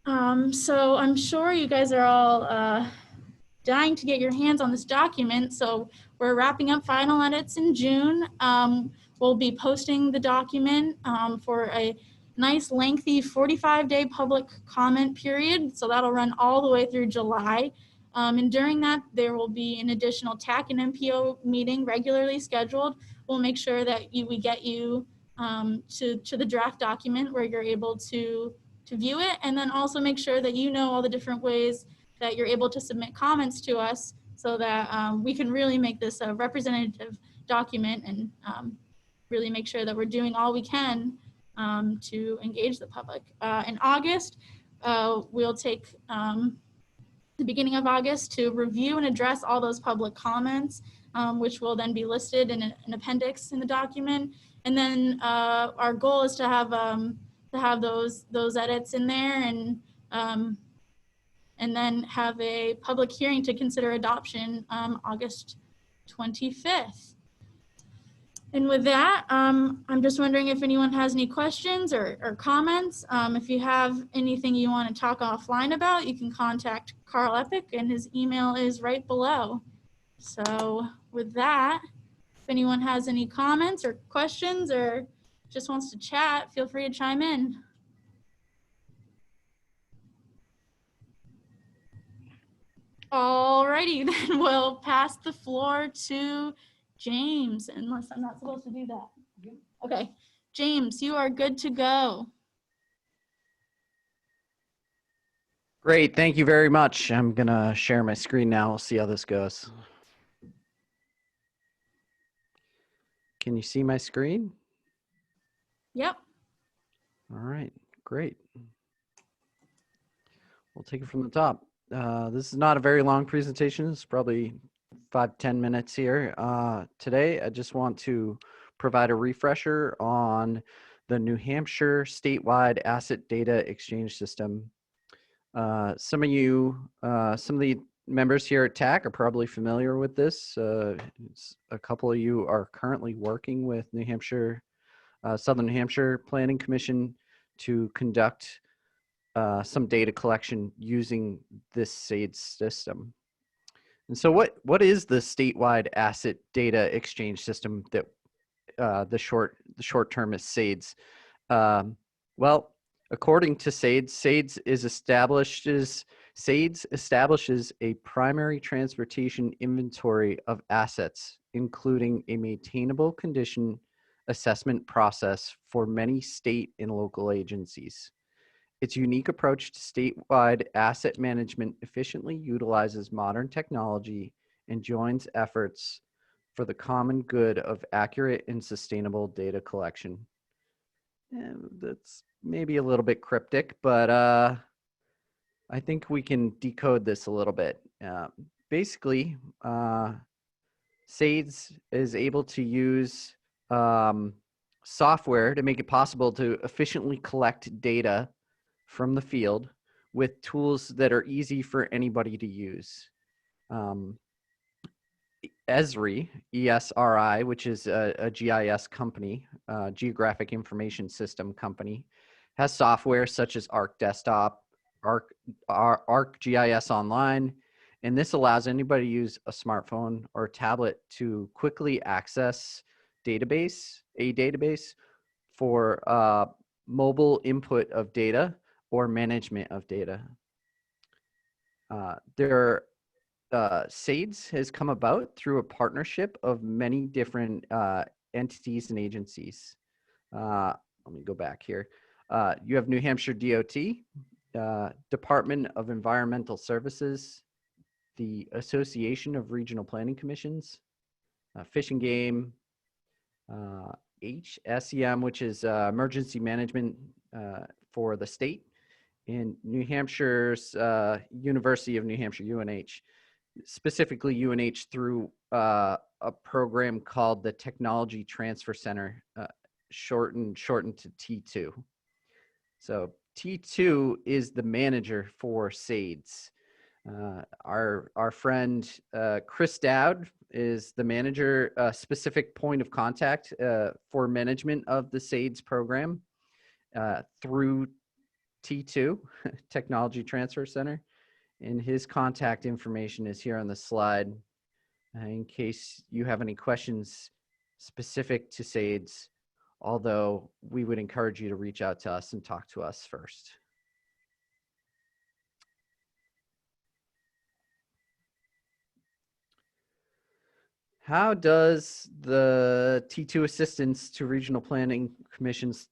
So I'm sure you guys are all dying to get your hands on this document. So we're wrapping up final edits in June. We'll be posting the document for a nice lengthy 45-day public comment period. So that'll run all the way through July. And during that, there will be an additional TAC and MPO meeting regularly scheduled. We'll make sure that we get you to the draft document where you're able to view it, and then also make sure that you know all the different ways that you're able to submit comments to us so that we can really make this a representative document and really make sure that we're doing all we can to engage the public. In August, we'll take the beginning of August to review and address all those public comments, which will then be listed in an appendix in the document. And then our goal is to have those edits in there and then have a public hearing to consider adoption August 25th. And with that, I'm just wondering if anyone has any questions or comments. If you have anything you want to talk offline about, you can contact Carl Epic, and his email is right below. So with that, if anyone has any comments or questions or just wants to chat, feel free to chime in. Alrighty, then we'll pass the floor to James, unless I'm not supposed to do that. Okay, James, you are good to go.
Great, thank you very much. I'm gonna share my screen now. We'll see how this goes. Can you see my screen?
Yep.
All right, great. We'll take it from the top. This is not a very long presentation. It's probably 5-10 minutes here. Today, I just want to provide a refresher on the New Hampshire statewide asset data exchange system. Some of the members here at TAC are probably familiar with this. A couple of you are currently working with New Hampshire, Southern New Hampshire Planning Commission to conduct some data collection using this SAID system. And so what is the statewide asset data exchange system that the short term is SAIDS? Well, according to SAIDS, SAIDS establishes a primary transportation inventory of assets, including a maintainable condition assessment process for many state and local agencies. Its unique approach to statewide asset management efficiently utilizes modern technology and joins efforts for the common good of accurate and sustainable data collection. And that's maybe a little bit cryptic, but I think we can decode this a little bit. Basically, SAIDS is able to use software to make it possible to efficiently collect data from the field with tools that are easy for anybody to use. ESRI, ESRI, which is a GIS company, Geographic Information System company, has software such as ArcDesktop, ArcGIS Online, and this allows anybody to use a smartphone or tablet to quickly access a database for mobile input of data or management of data. SAIDS has come about through a partnership of many different entities and agencies. Let me go back here. You have New Hampshire DOT, Department of Environmental Services, the Association of Regional Planning Commissions, Fish and Game, HSEM, which is emergency management for the state, and New Hampshire's University of New Hampshire, UNH, specifically UNH through a program called the Technology Transfer Center, shortened to T2. So T2 is the manager for SAIDS. Our friend Chris Dowd is the manager, specific point of contact for management of the SAIDS program through T2 Technology Transfer Center, and his contact information is here on the slide in case you have any questions specific to SAIDS, although we would encourage you to reach out to us and talk to us first. How does the T2 assistance to regional planning commissions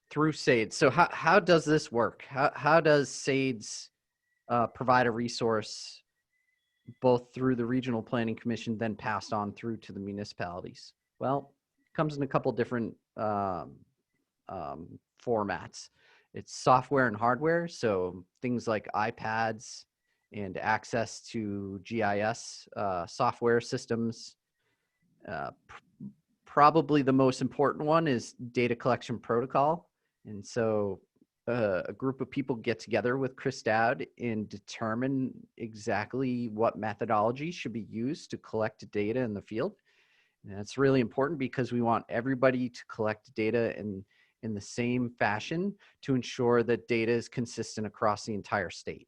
through SAIDS? So how does this work? How does SAIDS provide a resource both through the regional planning commission, then passed on through to the municipalities? Well, it comes in a couple different formats. It's software and hardware, so things like iPads and access to GIS software systems. Probably the most important one is data collection protocol. And so a group of people get together with Chris Dowd and determine exactly what methodology should be used to collect data in the field. And that's really important because we want everybody to collect data in the same fashion to ensure that data is consistent across the entire state.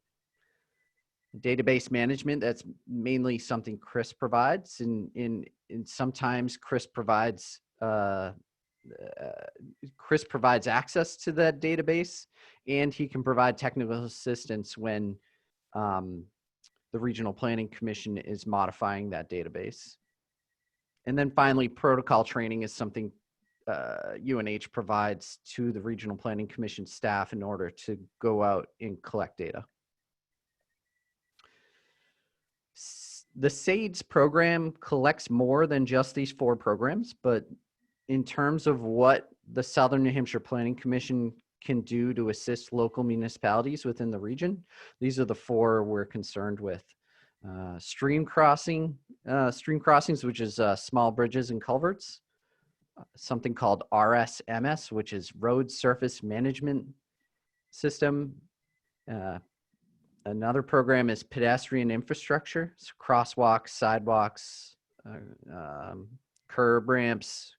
Database management, that's mainly something Chris provides, and sometimes Chris provides access to that database, and he can provide technical assistance when the Regional Planning Commission is modifying that database. And then finally, protocol training is something UNH provides to the Regional Planning Commission staff in order to go out and collect data. The SAIDS program collects more than just these 4 programs, but in terms of what the Southern New Hampshire Planning Commission can do to assist local municipalities within the region, these are the 4 we're concerned with. Stream crossings, which is small bridges and culverts. Something called RSMS, which is Road Surface Management System. Another program is pedestrian infrastructure, so crosswalks, sidewalks, curb ramps.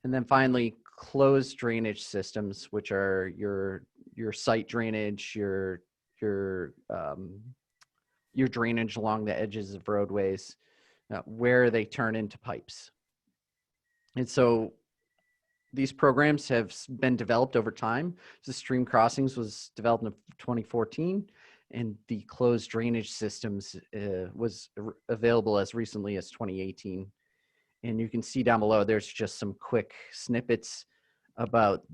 And then finally, closed drainage systems, which are your site drainage, your drainage along the edges of roadways, where they turn into pipes. And so these programs have been developed over time. The stream crossings was developed in 2014, and the closed drainage systems was available as recently as 2018. And you can see down below, there's just some quick snippets about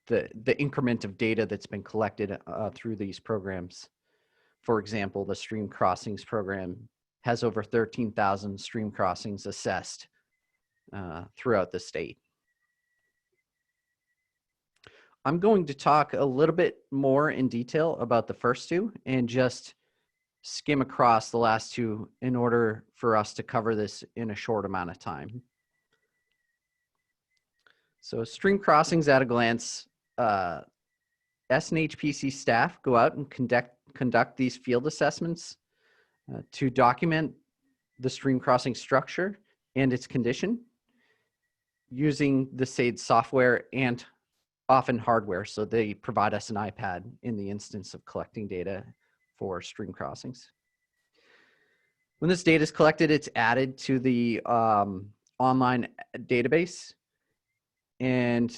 the increment of data that's been collected through these programs. For example, the stream crossings program has over 13,000 stream crossings assessed throughout the state. I'm going to talk a little bit more in detail about the first 2 and just skim across the last 2 in order for us to cover this in a short amount of time. So stream crossings at a glance, SNHPC staff go out and conduct these field assessments to document the stream crossing structure and its condition using the SAIDS software and often hardware. So they provide us an iPad in the instance of collecting data for stream crossings. When this data is collected, it's added to the online database. And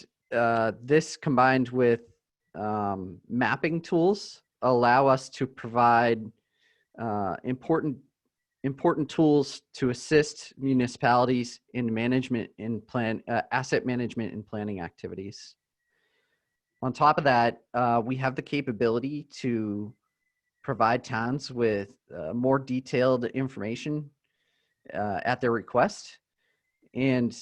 this combined with mapping tools allow us to provide important tools to assist municipalities in management and asset management and planning activities. On top of that, we have the capability to provide towns with more detailed information at their request and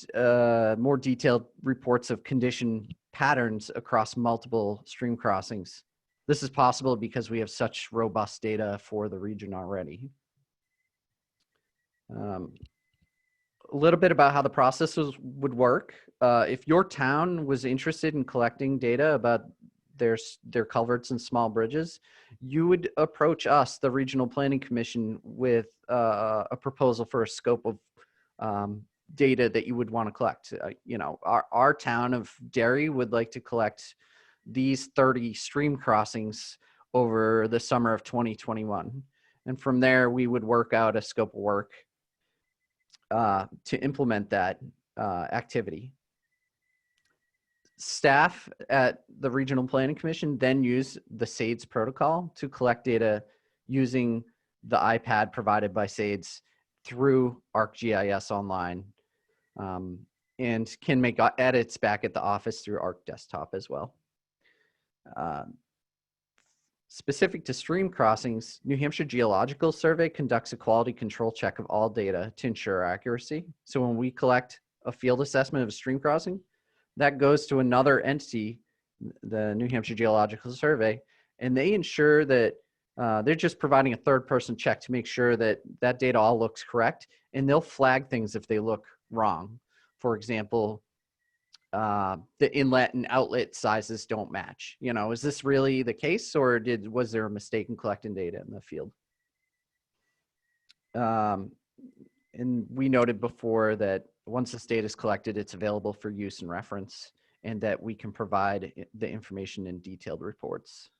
more detailed reports of condition patterns across multiple stream crossings. This is possible because we have such robust data for the region already. A little bit about how the process would work. If your town was interested in collecting data about their culverts and small bridges, you would approach us, the Regional Planning Commission, with a proposal for a scope of data that you would want to collect. You know, our town of Derry would like to collect these 30 stream crossings over the summer of 2021. And from there, we would work out a scope of work to implement that activity. Staff at the Regional Planning Commission then use the SAIDS protocol to collect data using the iPad provided by SAIDS through ArcGIS Online, and can make edits back at the office through Arc Desktop as well. Specific to stream crossings, New Hampshire Geological Survey conducts a quality control check of all data to ensure accuracy. So when we collect a field assessment of a stream crossing, that goes to another entity, the New Hampshire Geological Survey, and they ensure that they're just providing a third-person check to make sure that that data all looks correct, and they'll flag things if they look wrong. For example, the inlet and outlet sizes don't match. You know, is this really the case, or was there a mistake in collecting data in the field? And we noted before that once this data is collected, it's available for use and reference, and that we can provide the information in detailed reports.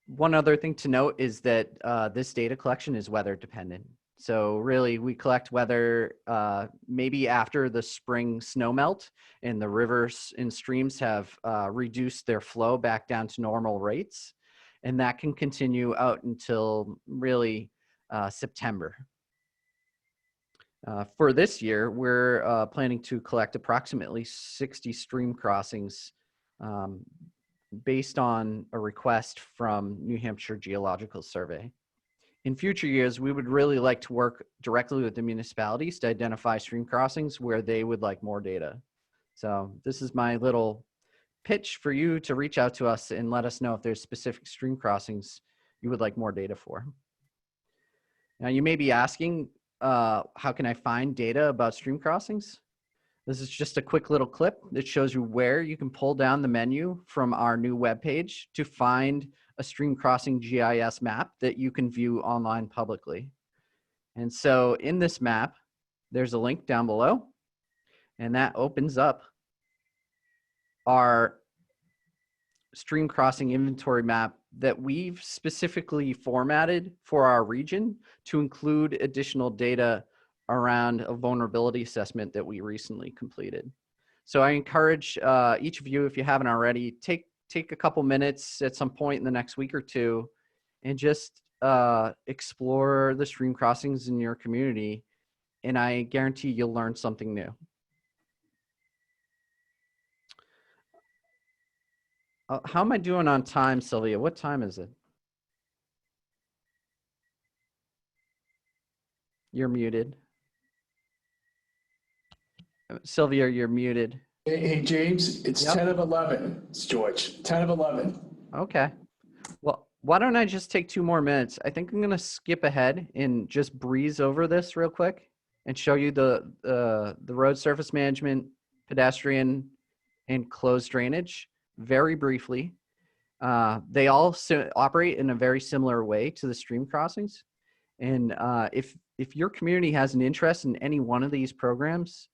One other thing to note is that this data collection is weather dependent. So really, we collect weather maybe after the spring snow melt and the rivers and streams have reduced their flow back down to normal rates. And that can continue out until really September. For this year, we're planning to collect approximately 60 stream crossings based on a request from New Hampshire Geological Survey. In future years, we would really like to work directly with the municipalities to identify stream crossings where they would like more data. So this is my little pitch for you to reach out to us and let us know if there's specific stream crossings you would like more data for. Now you may be asking, how can I find data about stream crossings? This is just a quick little clip that shows you where you can pull down the menu from our new webpage to find a stream crossing GIS map that you can view online publicly. And so in this map, there's a link down below, and that opens up our stream crossing inventory map that we've specifically formatted for our region to include additional data around a vulnerability assessment that we recently completed. So I encourage each of you, if you haven't already, take a couple minutes at some point in the next week or two and just explore the stream crossings in your community, and I guarantee you'll learn something new. How am I doing on time, Sylvia? What time is it? You're muted. Sylvia, you're muted.
Hey, James, it's
Yep.
10 of 11. It's George, 10 of 11.
Okay. Well, why don't I just take 2 more minutes? I think I'm going to skip ahead and just breeze over this real quick and show you the road surface management, pedestrian, and closed drainage very briefly. They all operate in a very similar way to the stream crossings. And if your community has an interest in any one of these programs,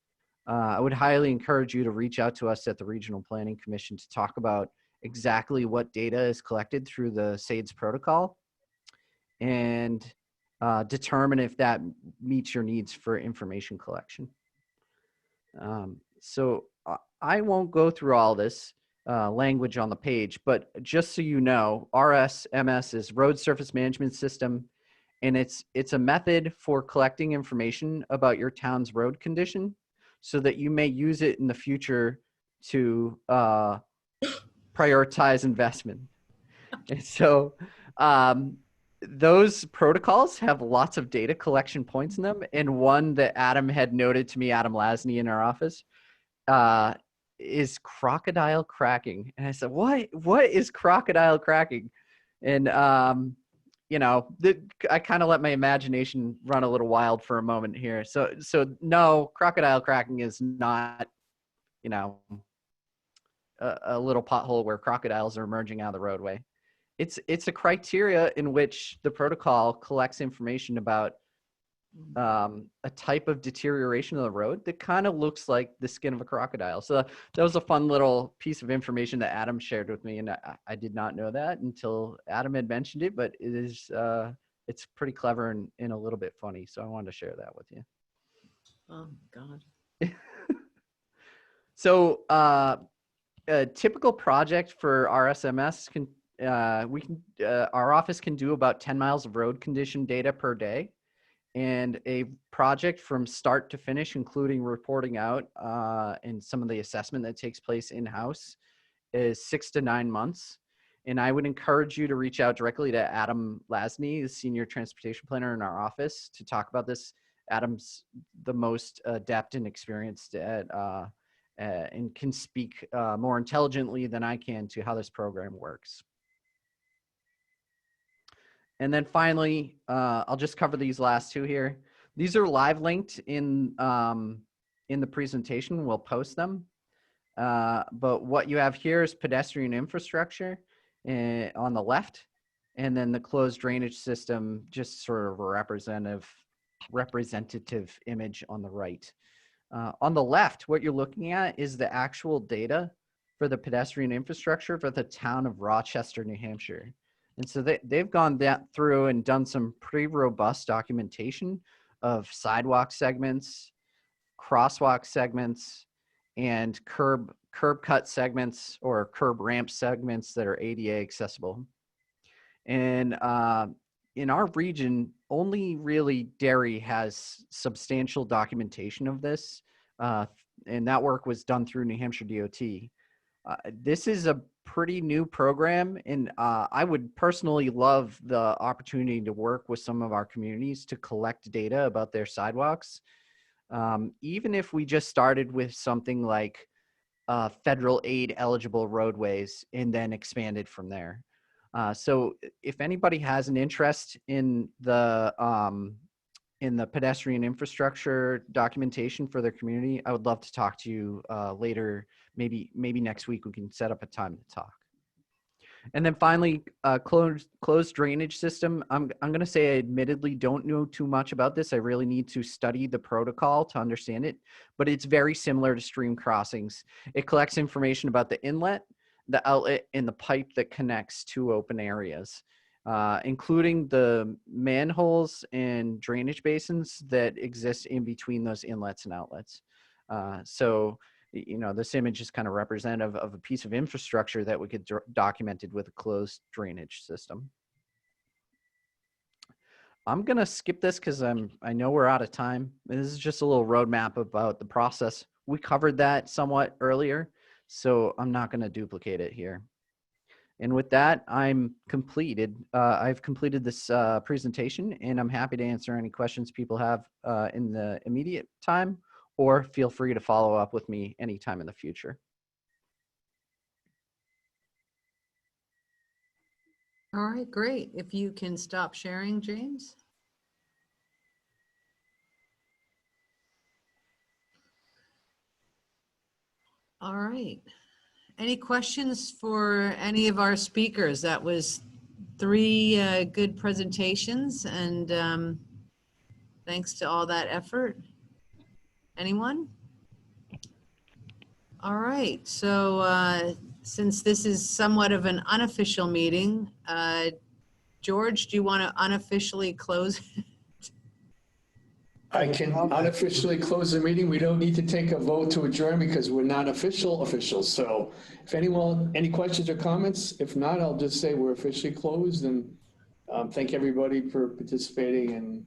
I would highly encourage you to reach out to us at the Regional Planning Commission to talk about exactly what data is collected through the SAIDS protocol and determine if that meets your needs for information collection. So I won't go through all this language on the page, but just so you know, RSMS is Road Surface Management System, and it's a method for collecting information about your town's road condition so that you may use it in the future to prioritize investment. And so those protocols have lots of data collection points in them. And one that Adam had noted to me, Adam Lasney in our office, is crocodile cracking. And I said, what is crocodile cracking? And you know, I kind of let my imagination run a little wild for a moment here. So no, crocodile cracking is not, you know, a little pothole where crocodiles are emerging out of the roadway. It's a criteria in which the protocol collects information about a type of deterioration of the road that kind of looks like the skin of a crocodile. So that was a fun little piece of information that Adam shared with me, and I did not know that until Adam had mentioned it. But it is it's pretty clever and a little bit funny. So I wanted to share that with you.
Oh God.
So a typical project for RSMS can our office can do about 10 miles of road condition data per day. And a project from start to finish, including reporting out and some of the assessment that takes place in-house, is 6 to 9 months. And I would encourage you to reach out directly to Adam Lasney, the senior transportation planner in our office, to talk about this. Adam's the most adept and experienced at and can speak more intelligently than I can to how this program works. And then finally, I'll just cover these last two here. These are live linked in the presentation. We'll post them. But what you have here is pedestrian infrastructure on the left, and then the closed drainage system, just sort of a representative image on the right. On the left, what you're looking at is the actual data for the pedestrian infrastructure for the town of Rochester, New Hampshire. And so they've gone through and done some pretty robust documentation of sidewalk segments, crosswalk segments, and curb cut segments or curb ramp segments that are ADA accessible. And in our region, only really Derry has substantial documentation of this. And that work was done through New Hampshire DOT. This is a pretty new program, and I would personally love the opportunity to work with some of our communities to collect data about their sidewalks. Even if we just started with something like federal aid eligible roadways and then expanded from there. So if anybody has an interest in the pedestrian infrastructure documentation for their community, I would love to talk to you later. Maybe next week we can set up a time to talk. And then finally, closed drainage system. I'm going to say I admittedly don't know too much about this. I really need to study the protocol to understand it, but it's very similar to stream crossings. It collects information about the inlet, the outlet, and the pipe that connects two open areas, including the manholes and drainage basins that exist in between those inlets and outlets. So, you know, this image is kind of representative of a piece of infrastructure that we could documented with a closed drainage system. I'm gonna skip this because I know we're out of time. This is just a little roadmap about the process. We covered that somewhat earlier, so I'm not gonna duplicate it here. And with that, I've completed this presentation, and I'm happy to answer any questions people have in the immediate time, or feel free to follow up with me anytime in the future.
All right, great. If you can stop sharing, James. All right. Any questions for any of our speakers? That was 3 good presentations, and thanks to all that effort. Anyone? All right, so since this is somewhat of an unofficial meeting, George, do you want to unofficially close?
I can unofficially close the meeting. We don't need to take a vote to adjourn because we're not officials. So if anyone, any questions or comments? If not, I'll just say we're officially closed, and thank everybody for participating, and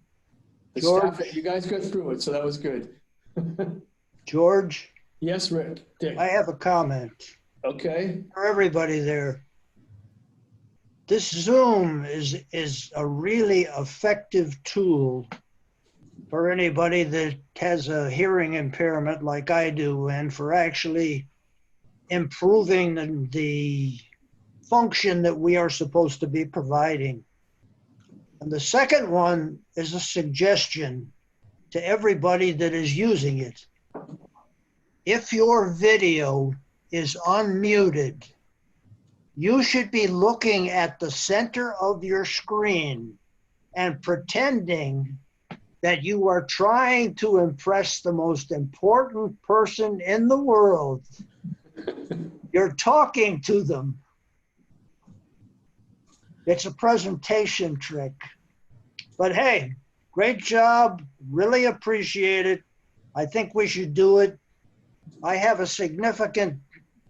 the
George,
staff. You guys got through it, so that was good.
George?
Yes, Rick. Dick.
I have a comment.
Okay.
For everybody there. This Zoom is a really effective tool for anybody that has a hearing impairment like I do, and for actually improving the function that we are supposed to be providing. And the second one is a suggestion to everybody that is using it. If your video is unmuted, you should be looking at the center of your screen and pretending that you are trying to impress the most important person in the world. You're talking to them. It's a presentation trick. But hey, great job. Really appreciate it. I think we should do it. I have a significant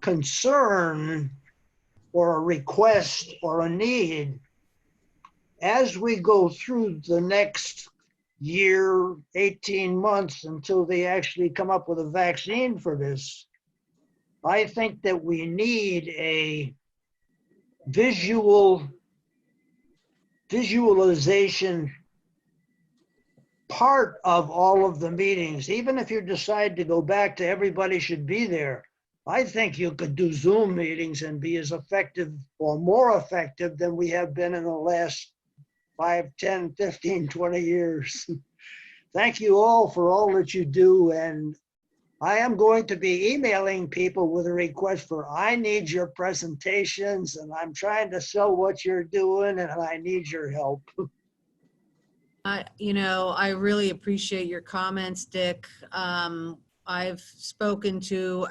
concern or a request or a need as we go through the next year, 18 months until they actually come up with a vaccine for this. I think that we need a visualization part of all of the meetings. Even if you decide to go back to everybody should be there, I think you could do Zoom meetings and be as effective or more effective than we have been in the last 5, 10, 15, 20 years. Thank you all for all that you do. And I am going to be emailing people with a request for, I need your presentations and I'm trying to sell what you're doing and I need your help.
I really appreciate your comments, Dick. I've spoken to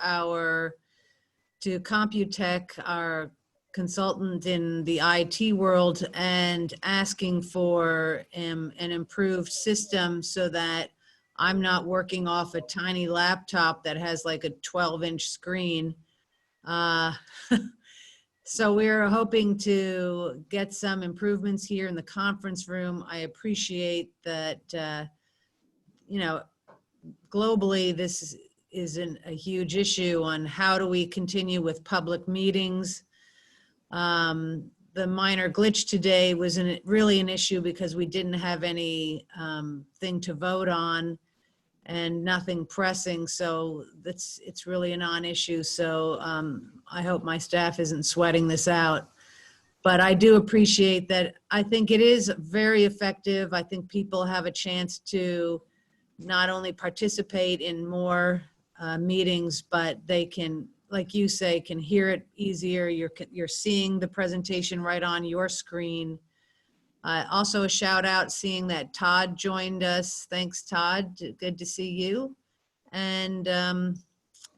Computech, our consultant in the IT world, and asking for an improved system so that I'm not working off a tiny laptop that has like a 12-inch screen. So we're hoping to get some improvements here in the conference room. I appreciate that, globally, this isn't a huge issue on how do we continue with public meetings. The minor glitch today was really an issue because we didn't have any thing to vote on and nothing pressing, so it's really a non-issue. So I hope my staff isn't sweating this out. But I do appreciate that. I think it is very effective. I think people have a chance to not only participate in more meetings, but they can, like you say, can hear it easier. You're seeing the presentation right on your screen. Also a shout out seeing that Todd joined us. Thanks, Todd. Good to see you. And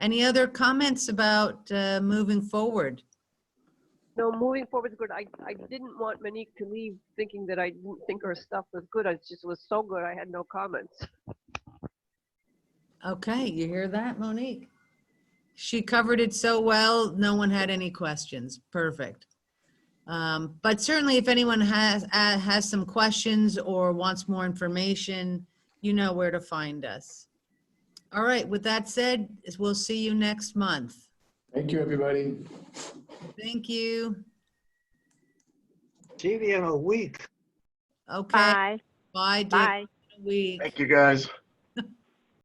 any other comments about moving forward?
No, moving forward is good. I didn't want Monique to leave thinking that I didn't think her stuff was good. It just was so good, I had no comments.
Okay, you hear that, Monique? She covered it so well, no one had any questions. Perfect. But certainly if anyone has some questions or wants more information, you know where to find us. All right, with that said, we'll see you next month.
Thank you, everybody.
Thank you.
See you in a week.
Okay.
Bye.
Bye, Dick.
Bye.
In a week.
Thank you, guys.